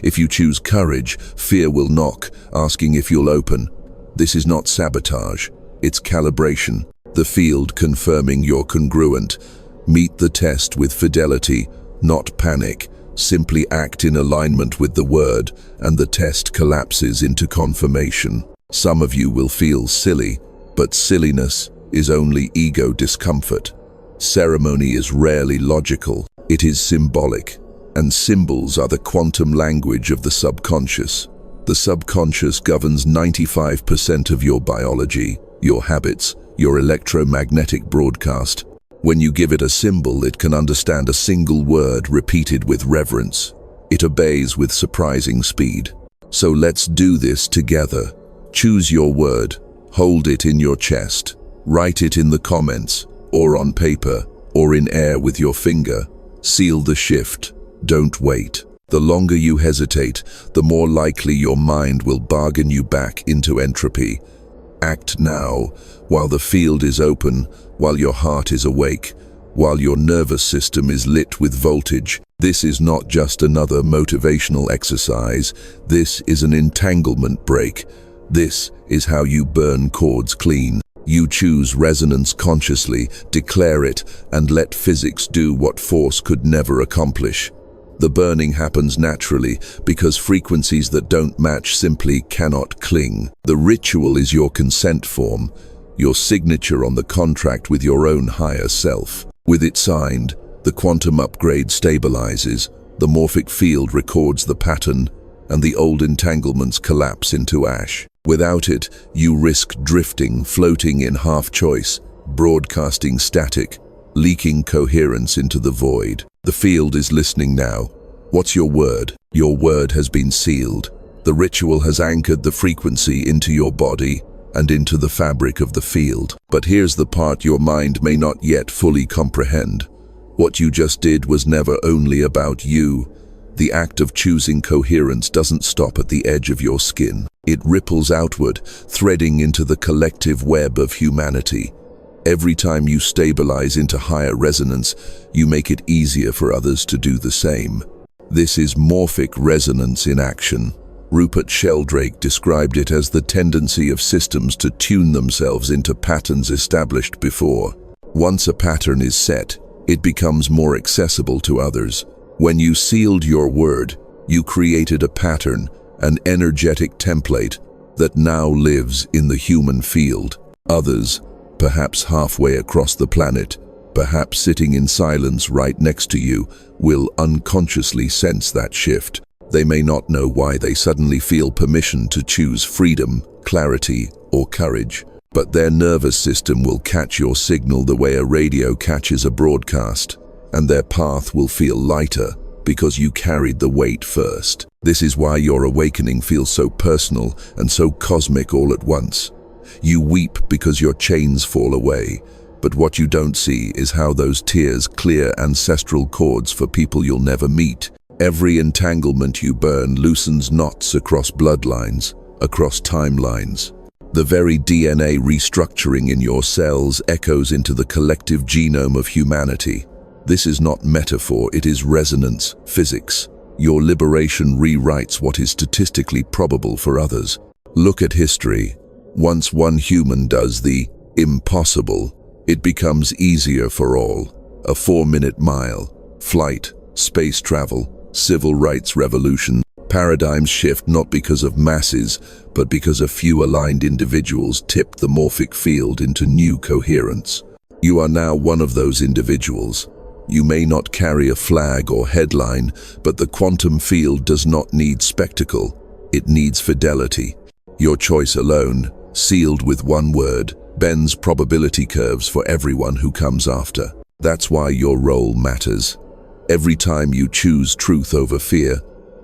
If you choose courage, fear will knock, asking if you'll open. This is not sabotage, it's calibration. The field confirming you're congruent. Meet the test with fidelity, not panic. Simply act in alignment with the word, and the test collapses into confirmation. Some of you will feel silly, but silliness is only ego discomfort. Ceremony is rarely logical, it is symbolic, and symbols are the quantum language of the subconscious. The subconscious governs 95% of your biology, your habits, your electromagnetic broadcast. When you give it a symbol, it can understand a single word repeated with reverence. It obeys with surprising speed. So let's do this together. Choose your word, hold it in your chest, write it in the comments, or on paper, or in air with your finger. Seal the shift. Don't wait. The longer you hesitate, the more likely your mind will bargain you back into entropy. Act now, while the field is open, while your heart is awake, while your nervous system is lit with voltage. This is not just another motivational exercise. This is an entanglement break. This is how you burn cords clean. You choose resonance consciously, declare it, and let physics do what force could never accomplish. The burning happens naturally because frequencies that don't match simply cannot cling. The ritual is your consent form, your signature on the contract with your own higher self. With it signed, the quantum upgrade stabilizes, the morphic field records the pattern, and the old entanglements collapse into ash. Without it, you risk drifting, floating in half-choice, broadcasting static, leaking coherence into the void. The field is listening now. What's your word? Your word has been sealed. The ritual has anchored the frequency into your body and into the fabric of the field. But here's the part your mind may not yet fully comprehend. What you just did was never only about you. The act of choosing coherence doesn't stop at the edge of your skin. It ripples outward, threading into the collective web of humanity. Every time you stabilize into higher resonance, you make it easier for others to do the same. This is morphic resonance in action. Rupert Sheldrake described it as the tendency of systems to tune themselves into patterns established before. Once a pattern is set, it becomes more accessible to others. When you sealed your word, you created a pattern, an energetic template that now lives in the human field. Others, perhaps halfway across the planet, perhaps sitting in silence right next to you, will unconsciously sense that shift. They may not know why they suddenly feel permission to choose freedom, clarity, or courage, but their nervous system will catch your signal the way a radio catches a broadcast, and their path will feel lighter because you carried the weight first. This is why your awakening feels so personal and so cosmic all at once. You weep because your chains fall away, but what you don't see is how those tears clear ancestral cords for people you'll never meet. Every entanglement you burn loosens knots across bloodlines, across timelines. The very DNA restructuring in your cells echoes into the collective genome of humanity. This is not metaphor, it is resonance, physics. Your liberation rewrites what is statistically probable for others. Look at history. Once one human does the impossible, it becomes easier for all. A 4-minute mile, flight, space travel, civil rights revolution. Paradigms shift not because of masses, but because a few aligned individuals tipped the morphic field into new coherence. You are now one of those individuals. You may not carry a flag or headline, but the quantum field does not need spectacle. It needs fidelity. Your choice alone, sealed with one word, bends probability curves for everyone who comes after. That's why your role matters. Every time you choose truth over fear,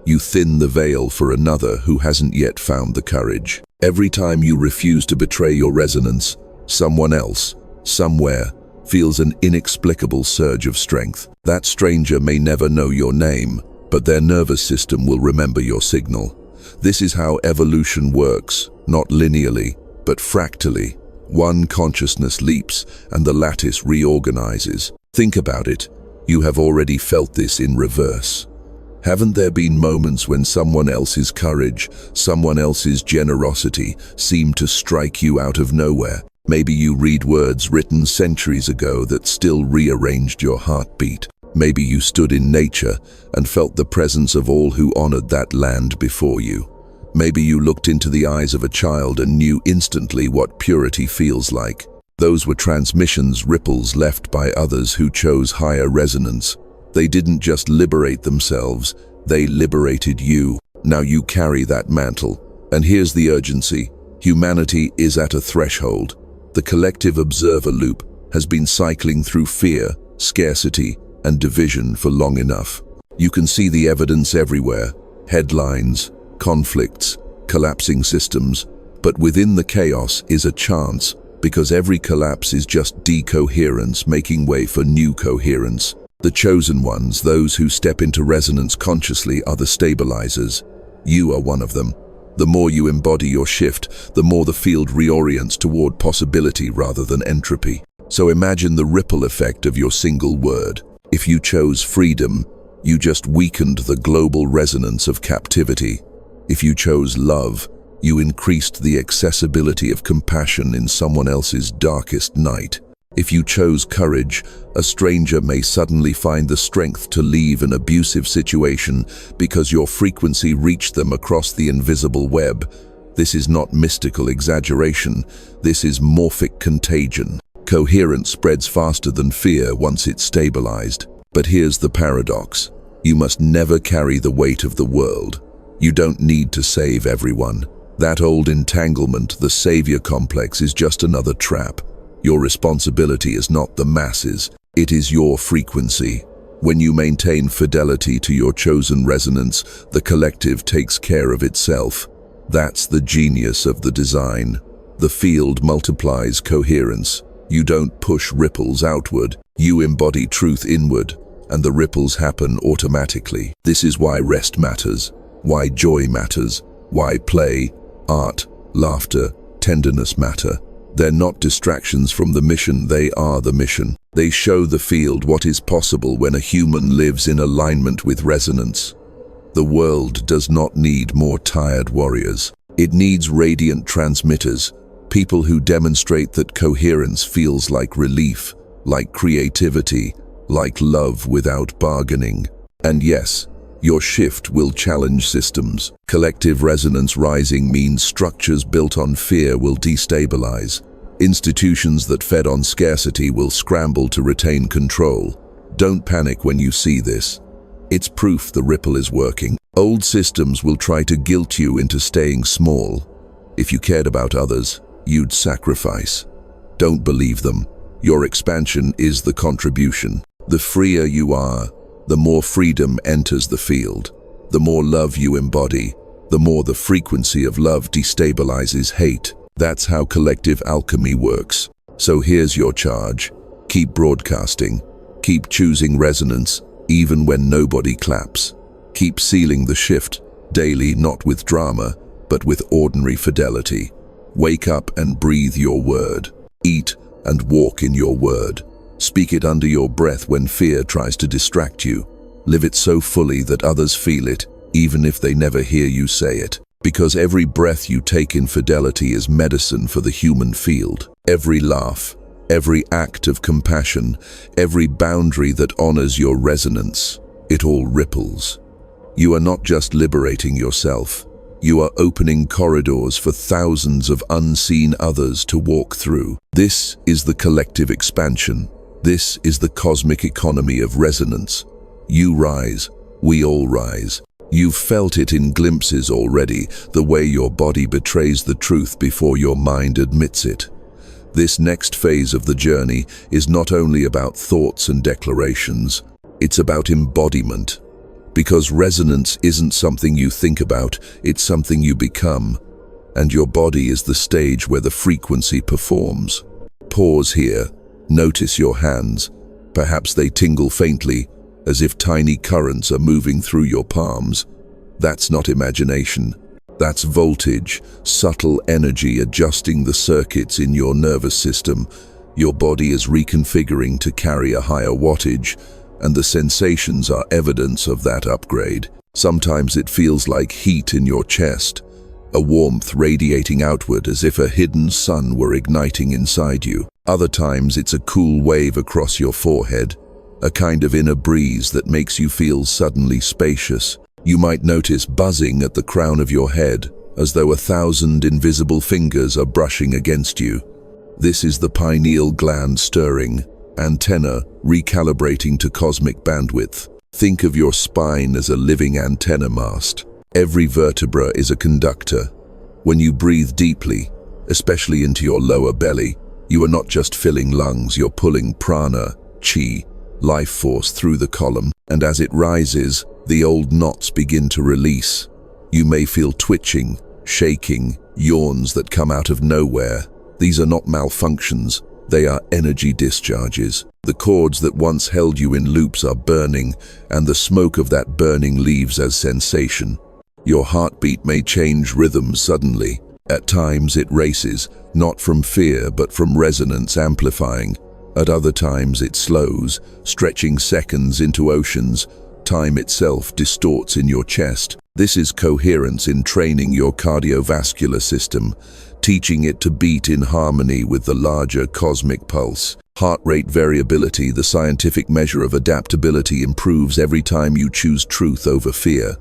you thin the veil for another who hasn't yet found the courage. Every time you refuse to betray your resonance, someone else, somewhere, feels an inexplicable surge of strength. That stranger may never know your name, but their nervous system will remember your signal. This is how evolution works, not linearly, but fractally. One consciousness leaps and the lattice reorganizes. Think about it. You have already felt this in reverse. Haven't there been moments when someone else's courage, someone else's generosity seemed to strike you out of nowhere? Maybe you read words written centuries ago that still rearranged your heartbeat. Maybe you stood in nature and felt the presence of all who honored that land before you. Maybe you looked into the eyes of a child and knew instantly what purity feels like. Those were transmissions, ripples left by others who chose higher resonance. They didn't just liberate themselves, they liberated you. Now you carry that mantle. And here's the urgency. Humanity is at a threshold. The collective observer loop has been cycling through fear, scarcity, and division for long enough. You can see the evidence everywhere. Headlines, conflicts, collapsing systems. But within the chaos is a chance, because every collapse is just decoherence making way for new coherence. The chosen ones, those who step into resonance consciously, are the stabilizers. You are one of them. The more you embody your shift, the more the field reorients toward possibility rather than entropy. So imagine the ripple effect of your single word. If you chose freedom, you just weakened the global resonance of captivity. If you chose love, you increased the accessibility of compassion in someone else's darkest night. If you chose courage, a stranger may suddenly find the strength to leave an abusive situation because your frequency reached them across the invisible web. This is not mystical exaggeration, this is morphic contagion. Coherence spreads faster than fear once it's stabilized. But here's the paradox. You must never carry the weight of the world. You don't need to save everyone. That old entanglement, the savior complex, is just another trap. Your responsibility is not the masses, it is your frequency. When you maintain fidelity to your chosen resonance, the collective takes care of itself. That's the genius of the design. The field multiplies coherence. You don't push ripples outward, you embody truth inward, and the ripples happen automatically. This is why rest matters, why joy matters, why play, art, laughter, tenderness matter. They're not distractions from the mission, they are the mission. They show the field what is possible when a human lives in alignment with resonance. The world does not need more tired warriors. It needs radiant transmitters, people who demonstrate that coherence feels like relief, like creativity, like love without bargaining. And yes, your shift will challenge systems. Collective resonance rising means structures built on fear will destabilize. Institutions that fed on scarcity will scramble to retain control. Don't panic when you see this. It's proof the ripple is working. Old systems will try to guilt you into staying small. If you cared about others, you'd sacrifice. Don't believe them. Your expansion is the contribution. The freer you are, the more freedom enters the field. The more love you embody, the more the frequency of love destabilizes hate. That's how collective alchemy works. So here's your charge. Keep broadcasting. Keep choosing resonance, even when nobody claps. Keep sealing the shift, daily, not with drama, but with ordinary fidelity. Wake up and breathe your word. Eat and walk in your word. Speak it under your breath when fear tries to distract you. Live it so fully that others feel it, even if they never hear you say it. Because every breath you take in fidelity is medicine for the human field. Every laugh, every act of compassion, every boundary that honors your resonance, it all ripples. You are not just liberating yourself. You are opening corridors for thousands of unseen others to walk through. This is the collective expansion. This is the cosmic economy of resonance. You rise, we all rise. You've felt it in glimpses already, the way your body betrays the truth before your mind admits it. This next phase of the journey is not only about thoughts and declarations, it's about embodiment. Because resonance isn't something you think about, it's something you become. And your body is the stage where the frequency performs. Pause here. Notice your hands. Perhaps they tingle faintly, as if tiny currents are moving through your palms. That's not imagination. That's voltage, subtle energy adjusting the circuits in your nervous system. Your body is reconfiguring to carry a higher wattage, and the sensations are evidence of that upgrade. Sometimes it feels like heat in your chest, a warmth radiating outward as if a hidden sun were igniting inside you. Other times it's a cool wave across your forehead, a kind of inner breeze that makes you feel suddenly spacious. You might notice buzzing at the crown of your head, as though 1,000 invisible fingers are brushing against you. This is the pineal gland stirring, antenna recalibrating to cosmic bandwidth. Think of your spine as a living antenna mast. Every vertebra is a conductor. When you breathe deeply, especially into your lower belly, you are not just filling lungs, you're pulling prana, chi, life force through the column. And as it rises, the old knots begin to release. You may feel twitching, shaking, yawns that come out of nowhere. These are not malfunctions. They are energy discharges. The cords that once held you in loops are burning, and the smoke of that burning leaves as sensation. Your heartbeat may change rhythm suddenly. At times it races, not from fear but from resonance amplifying. At other times it slows, stretching seconds into oceans. Time itself distorts in your chest. This is coherence in training your cardiovascular system, teaching it to beat in harmony with the larger cosmic pulse. Heart rate variability, the scientific measure of adaptability, improves every time you choose truth over fear.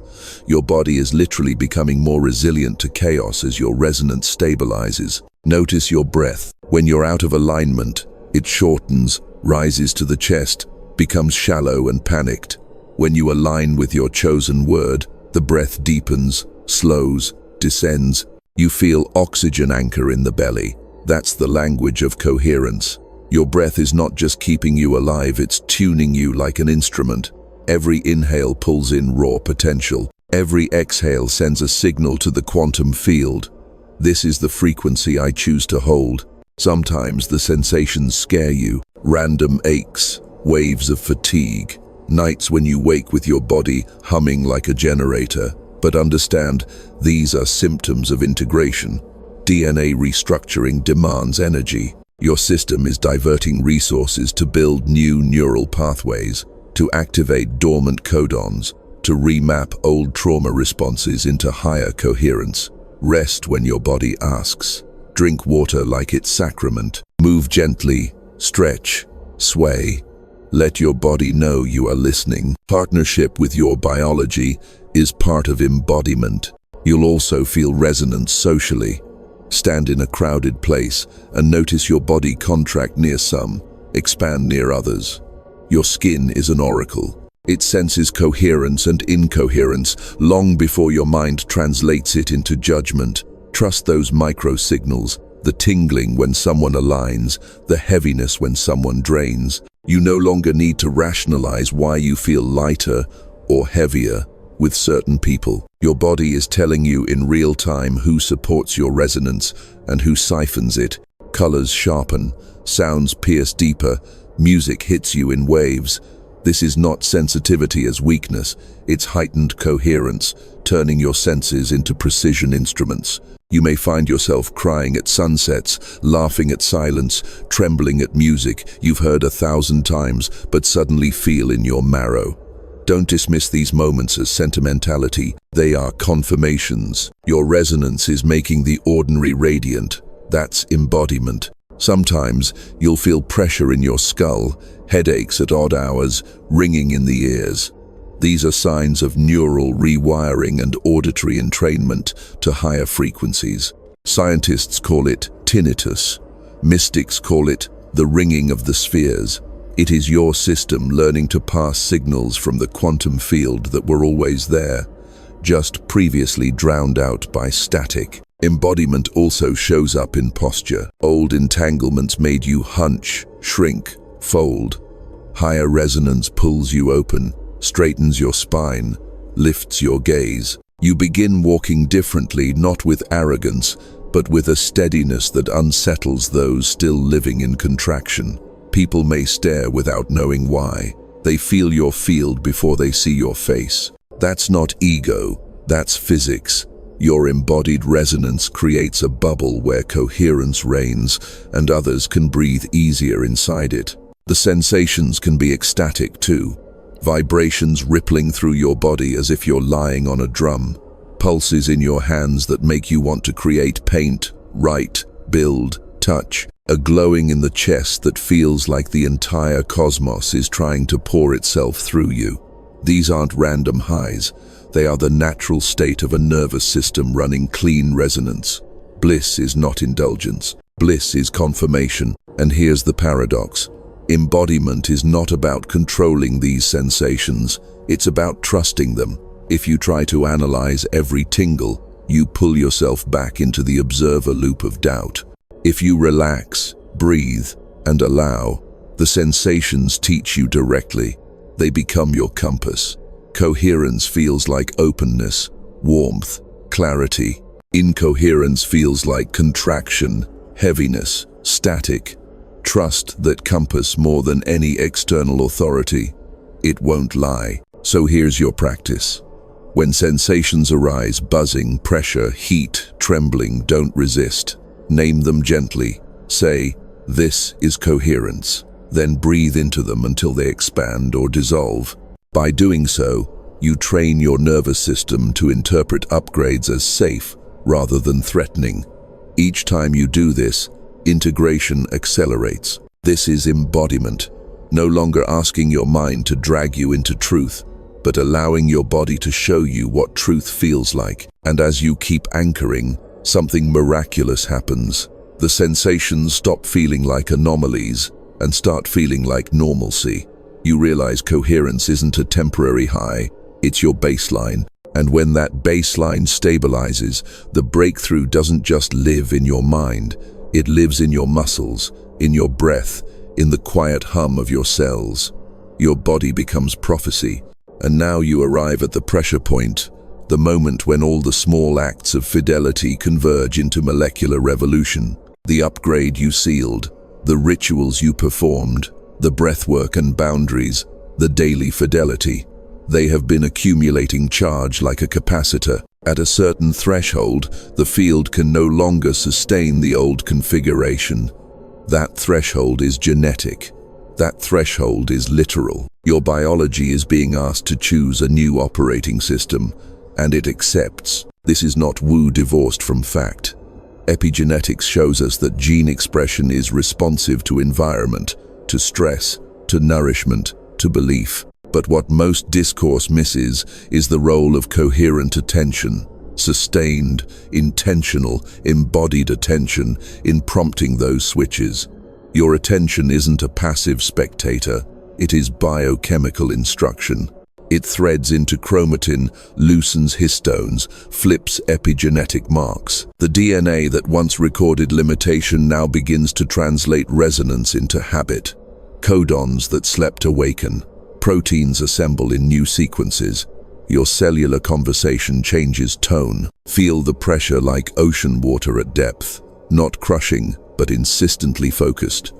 Your body is literally becoming more resilient to chaos as your resonance stabilizes. Notice your breath. When you're out of alignment, it shortens, rises to the chest, becomes shallow and panicked. When you align with your chosen word, the breath deepens, slows, descends. You feel oxygen anchor in the belly. That's the language of coherence. Your breath is not just keeping you alive, it's tuning you like an instrument. Every inhale pulls in raw potential. Every exhale sends a signal to the quantum field. This is the frequency I choose to hold. Sometimes the sensations scare you. Random aches, waves of fatigue, nights when you wake with your body humming like a generator. But understand, these are symptoms of integration. DNA restructuring demands energy. Your system is diverting resources to build new neural pathways, to activate dormant codons, to remap old trauma responses into higher coherence. Rest when your body asks. Drink water like it's sacrament. Move gently, stretch, sway. Let your body know you are listening. Partnership with your biology is part of embodiment. You'll also feel resonance socially. Stand in a crowded place and notice your body contract near some, expand near others. Your skin is an oracle. It senses coherence and incoherence long before your mind translates it into judgment. Trust those micro-signals, the tingling when someone aligns, the heaviness when someone drains. You no longer need to rationalize why you feel lighter or heavier with certain people. Your body is telling you in real time who supports your resonance and who siphons it. Colors sharpen, sounds pierce deeper, music hits you in waves. This is not sensitivity as weakness, it's heightened coherence, turning your senses into precision instruments. You may find yourself crying at sunsets, laughing at silence, trembling at music you've heard 1,000 times, but suddenly feel in your marrow. Don't dismiss these moments as sentimentality. They are confirmations. Your resonance is making the ordinary radiant. That's embodiment. Sometimes you'll feel pressure in your skull, headaches at odd hours, ringing in the ears. These are signs of neural rewiring and auditory entrainment to higher frequencies. Scientists call it tinnitus. Mystics call it the ringing of the spheres. It is your system learning to pass signals from the quantum field that were always there, just previously drowned out by static. Embodiment also shows up in posture. Old entanglements made you hunch, shrink, fold. Higher resonance pulls you open, straightens your spine, lifts your gaze. You begin walking differently, not with arrogance, but with a steadiness that unsettles those still living in contraction. People may stare without knowing why. They feel your field before they see your face. That's not ego, that's physics. Your embodied resonance creates a bubble where coherence reigns and others can breathe easier inside it. The sensations can be ecstatic too. Vibrations rippling through your body as if you're lying on a drum. Pulses in your hands that make you want to create, paint, write, build, touch. A glowing in the chest that feels like the entire cosmos is trying to pour itself through you. These aren't random highs. They are the natural state of a nervous system running clean resonance. Bliss is not indulgence. Bliss is confirmation. And here's the paradox. Embodiment is not about controlling these sensations. It's about trusting them. If you try to analyze every tingle, you pull yourself back into the observer loop of doubt. If you relax, breathe, and allow, the sensations teach you directly. They become your compass. Coherence feels like openness, warmth, clarity. Incoherence feels like contraction, heaviness, static. Trust that compass more than any external authority. It won't lie. So here's your practice. When sensations arise, buzzing, pressure, heat, trembling, don't resist. Name them gently. Say, "This is coherence." Then breathe into them until they expand or dissolve. By doing so, you train your nervous system to interpret upgrades as safe rather than threatening. Each time you do this, integration accelerates. This is embodiment, no longer asking your mind to drag you into truth, but allowing your body to show you what truth feels like. And as you keep anchoring, something miraculous happens. The sensations stop feeling like anomalies and start feeling like normalcy. You realize coherence isn't a temporary high, it's your baseline. And when that baseline stabilizes, the breakthrough doesn't just live in your mind, it lives in your muscles, in your breath, in the quiet hum of your cells. Your body becomes prophecy, and now you arrive at the pressure point, the moment when all the small acts of fidelity converge into molecular revolution. The upgrade you sealed, the rituals you performed, the breathwork and boundaries, the daily fidelity. They have been accumulating charge like a capacitor. At a certain threshold, the field can no longer sustain the old configuration. That threshold is genetic. That threshold is literal. Your biology is being asked to choose a new operating system, and it accepts. This is not woo divorced from fact. Epigenetics shows us that gene expression is responsive to environment, to stress, to nourishment, to belief. But what most discourse misses is the role of coherent attention, sustained, intentional, embodied attention in prompting those switches. Your attention isn't a passive spectator, it is biochemical instruction. It threads into chromatin, loosens histones, flips epigenetic marks. The DNA that once recorded limitation now begins to translate resonance into habit. Codons that slept awaken. Proteins assemble in new sequences. Your cellular conversation changes tone. Feel the pressure like ocean water at depth, not crushing, but insistently focused.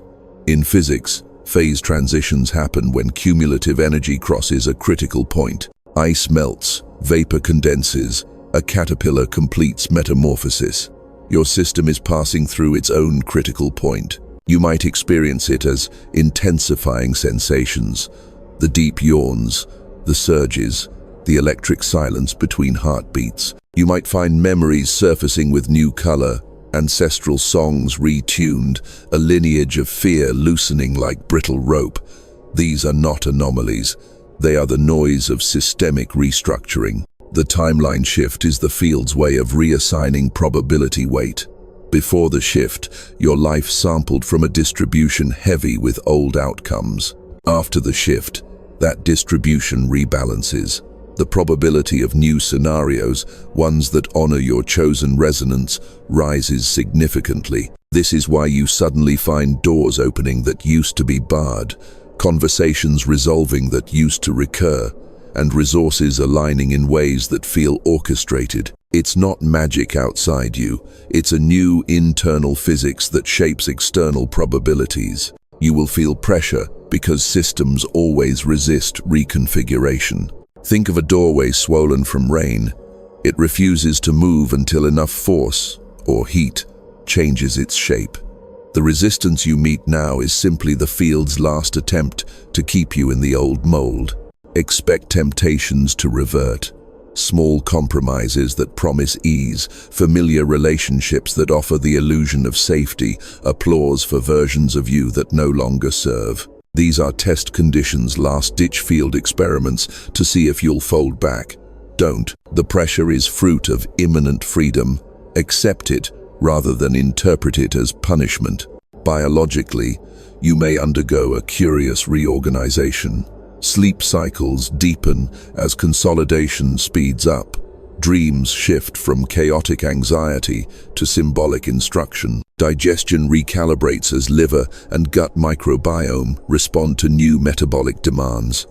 In physics, phase transitions happen when cumulative energy crosses a critical point. Ice melts, vapor condenses, a caterpillar completes metamorphosis. Your system is passing through its own critical point. You might experience it as intensifying sensations, the deep yawns, the surges, the electric silence between heartbeats. You might find memories surfacing with new color, ancestral songs retuned, a lineage of fear loosening like brittle rope. These are not anomalies. They are the noise of systemic restructuring. The timeline shift is the field's way of reassigning probability weight. Before the shift, your life sampled from a distribution heavy with old outcomes. After the shift, that distribution rebalances. The probability of new scenarios, ones that honor your chosen resonance, rises significantly. This is why you suddenly find doors opening that used to be barred, conversations resolving that used to recur, and resources aligning in ways that feel orchestrated. It's not magic outside you, it's a new internal physics that shapes external probabilities. You will feel pressure because systems always resist reconfiguration. Think of a doorway swollen from rain. It refuses to move until enough force, or heat, changes its shape. The resistance you meet now is simply the field's last attempt to keep you in the old mold. Expect temptations to revert. Small compromises that promise ease, familiar relationships that offer the illusion of safety, applause for versions of you that no longer serve. These are test conditions, last-ditch field experiments to see if you'll fold back. Don't. The pressure is fruit of imminent freedom. Accept it rather than interpret it as punishment. Biologically, you may undergo a curious reorganization. Sleep cycles deepen as consolidation speeds up. Dreams shift from chaotic anxiety to symbolic instruction. Digestion recalibrates as liver and gut microbiome respond to new metabolic demands.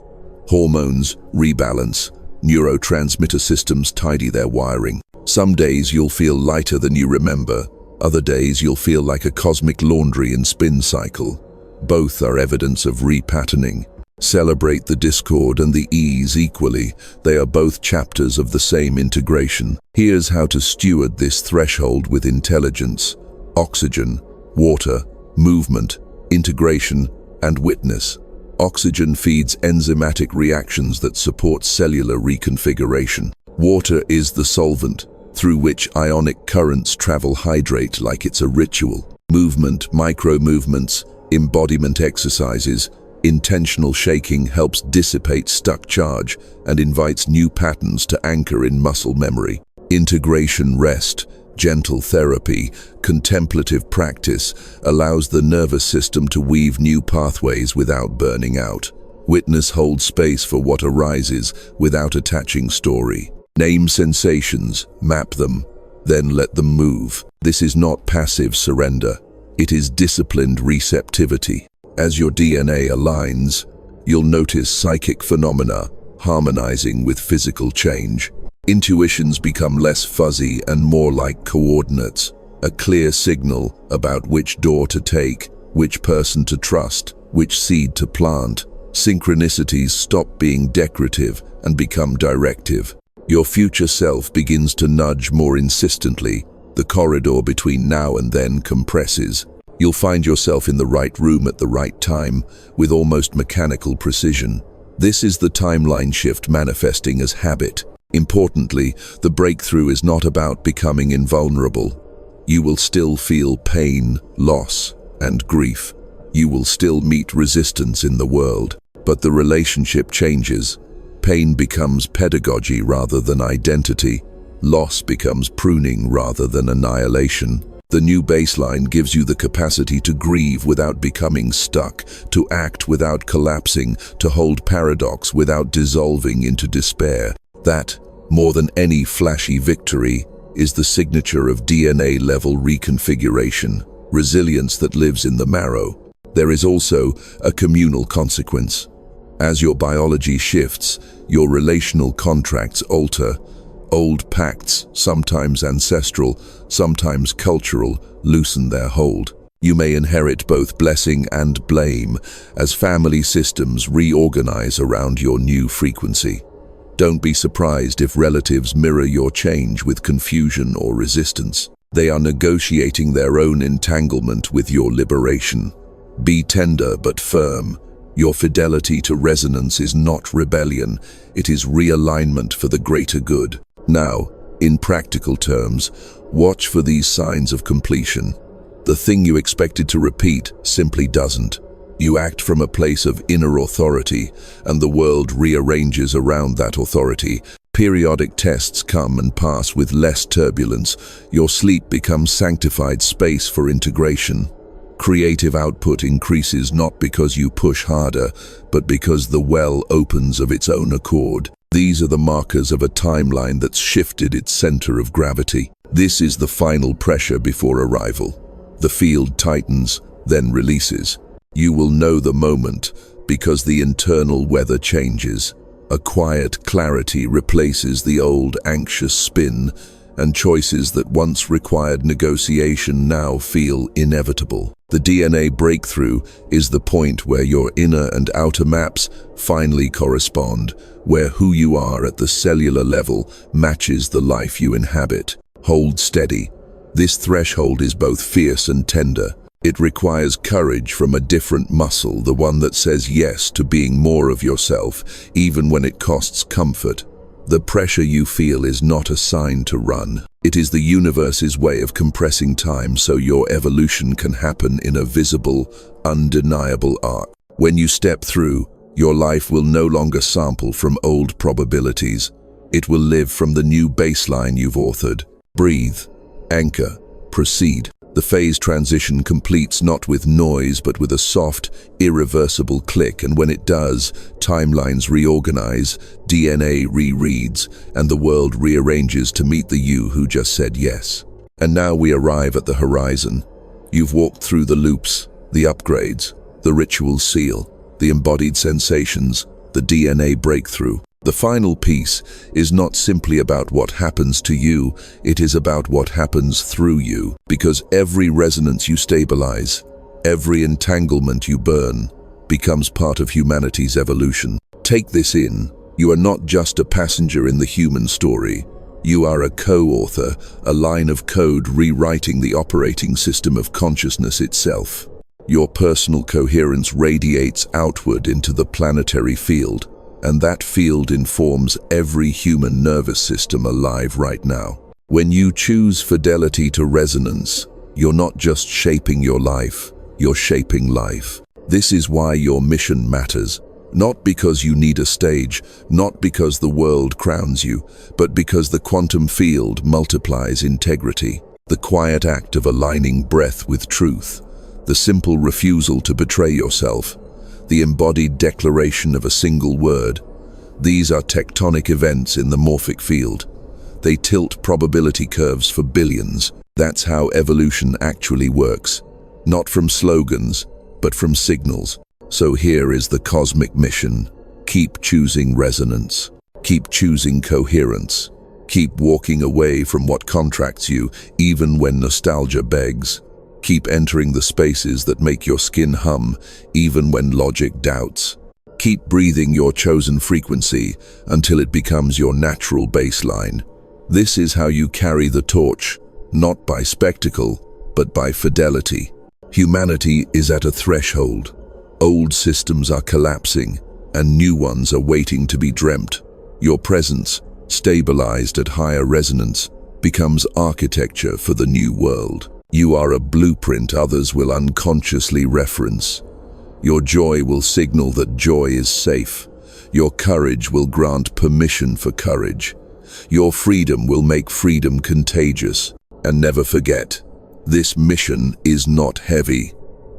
Hormones rebalance. Neurotransmitter systems tidy their wiring. Some days you'll feel lighter than you remember. Other days you'll feel like a cosmic laundry in spin cycle. Both are evidence of repatterning. Celebrate the discord and the ease equally. They are both chapters of the same integration. Here's how to steward this threshold with intelligence. Oxygen, water, movement, integration, and witness. Oxygen feeds enzymatic reactions that support cellular reconfiguration. Water is the solvent, through which ionic currents travel hydrate like it's a ritual. Movement, micro-movements, embodiment exercises, intentional shaking helps dissipate stuck charge and invites new patterns to anchor in muscle memory. Integration, rest, gentle therapy, contemplative practice allows the nervous system to weave new pathways without burning out. Witness holds space for what arises without attaching story. Name sensations, map them, then let them move. This is not passive surrender. It is disciplined receptivity. As your DNA aligns, you'll notice psychic phenomena harmonizing with physical change. Intuitions become less fuzzy and more like coordinates, a clear signal about which door to take, which person to trust, which seed to plant. Synchronicities stop being decorative and become directive. Your future self begins to nudge more insistently. The corridor between now and then compresses. You'll find yourself in the right room at the right time, with almost mechanical precision. This is the timeline shift manifesting as habit. Importantly, the breakthrough is not about becoming invulnerable. You will still feel pain, loss, and grief. You will still meet resistance in the world, but the relationship changes. Pain becomes pedagogy rather than identity. Loss becomes pruning rather than annihilation. The new baseline gives you the capacity to grieve without becoming stuck, to act without collapsing, to hold paradox without dissolving into despair. That, more than any flashy victory, is the signature of DNA-level reconfiguration, resilience that lives in the marrow. There is also a communal consequence. As your biology shifts, your relational contracts alter. Old pacts, sometimes ancestral, sometimes cultural, loosen their hold. You may inherit both blessing and blame as family systems reorganize around your new frequency. Don't be surprised if relatives mirror your change with confusion or resistance. They are negotiating their own entanglement with your liberation. Be tender but firm. Your fidelity to resonance is not rebellion, it is realignment for the greater good. Now, in practical terms, watch for these signs of completion. The thing you expected to repeat simply doesn't. You act from a place of inner authority, and the world rearranges around that authority. Periodic tests come and pass with less turbulence. Your sleep becomes sanctified space for integration. Creative output increases not because you push harder, but because the well opens of its own accord. These are the markers of a timeline that's shifted its center of gravity. This is the final pressure before arrival. The field tightens, then releases. You will know the moment because the internal weather changes. A quiet clarity replaces the old anxious spin, and choices that once required negotiation now feel inevitable. The DNA breakthrough is the point where your inner and outer maps finally correspond, where who you are at the cellular level matches the life you inhabit. Hold steady. This threshold is both fierce and tender. It requires courage from a different muscle, the one that says yes to being more of yourself, even when it costs comfort. The pressure you feel is not a sign to run. It is the universe's way of compressing time so your evolution can happen in a visible, undeniable arc. When you step through, your life will no longer sample from old probabilities. It will live from the new baseline you've authored. Breathe, anchor, proceed. The phase transition completes not with noise but with a soft, irreversible click, and when it does, timelines reorganize, DNA rereads, and the world rearranges to meet the you who just said yes. And now we arrive at the horizon. You've walked through the loops, the upgrades, the ritual seal, the embodied sensations, the DNA breakthrough. The final piece is not simply about what happens to you, it is about what happens through you. Because every resonance you stabilize, every entanglement you burn, becomes part of humanity's evolution. Take this in. You are not just a passenger in the human story. You are a co-author, a line of code rewriting the operating system of consciousness itself. Your personal coherence radiates outward into the planetary field, and that field informs every human nervous system alive right now. When you choose fidelity to resonance, you're not just shaping your life, you're shaping life. This is why your mission matters. Not because you need a stage, not because the world crowns you, but because the quantum field multiplies integrity. The quiet act of aligning breath with truth, the simple refusal to betray yourself, the embodied declaration of a single word. These are tectonic events in the morphic field. They tilt probability curves for billions. That's how evolution actually works. Not from slogans, but from signals. So here is the cosmic mission. Keep choosing resonance. Keep choosing coherence. Keep walking away from what contracts you, even when nostalgia begs. Keep entering the spaces that make your skin hum, even when logic doubts. Keep breathing your chosen frequency until it becomes your natural baseline. This is how you carry the torch, not by spectacle, but by fidelity. Humanity is at a threshold. Old systems are collapsing, and new ones are waiting to be dreamt. Your presence, stabilized at higher resonance, becomes architecture for the new world. You are a blueprint others will unconsciously reference. Your joy will signal that joy is safe. Your courage will grant permission for courage. Your freedom will make freedom contagious. And never forget, this mission is not heavy.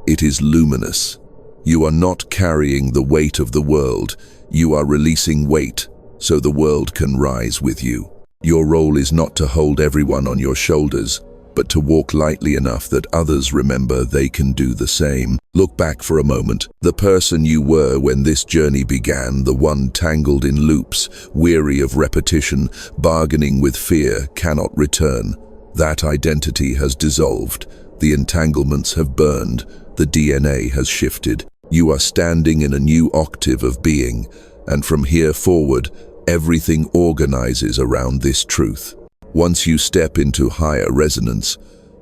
It is luminous. You are not carrying the weight of the world. You are releasing weight so the world can rise with you. Your role is not to hold everyone on your shoulders, but to walk lightly enough that others remember they can do the same. Look back for a moment. The person you were when this journey began, the one tangled in loops, weary of repetition, bargaining with fear, cannot return. That identity has dissolved. The entanglements have burned. The DNA has shifted. You are standing in a new octave of being, and from here forward, everything organizes around this truth. Once you step into higher resonance,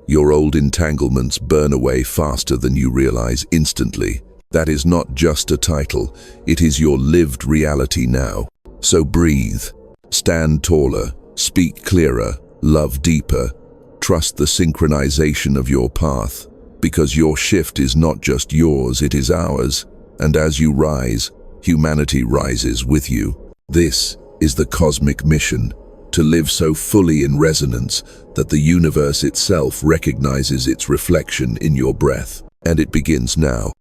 your old entanglements burn away faster than you realize instantly. That is not just a title, it is your lived reality now. So breathe, stand taller, speak clearer, love deeper, trust the synchronization of your path, because your shift is not just yours, it is ours. And as you rise, humanity rises with you. This is the cosmic mission. To live so fully in resonance that the universe itself recognizes its reflection in your breath. And it begins now.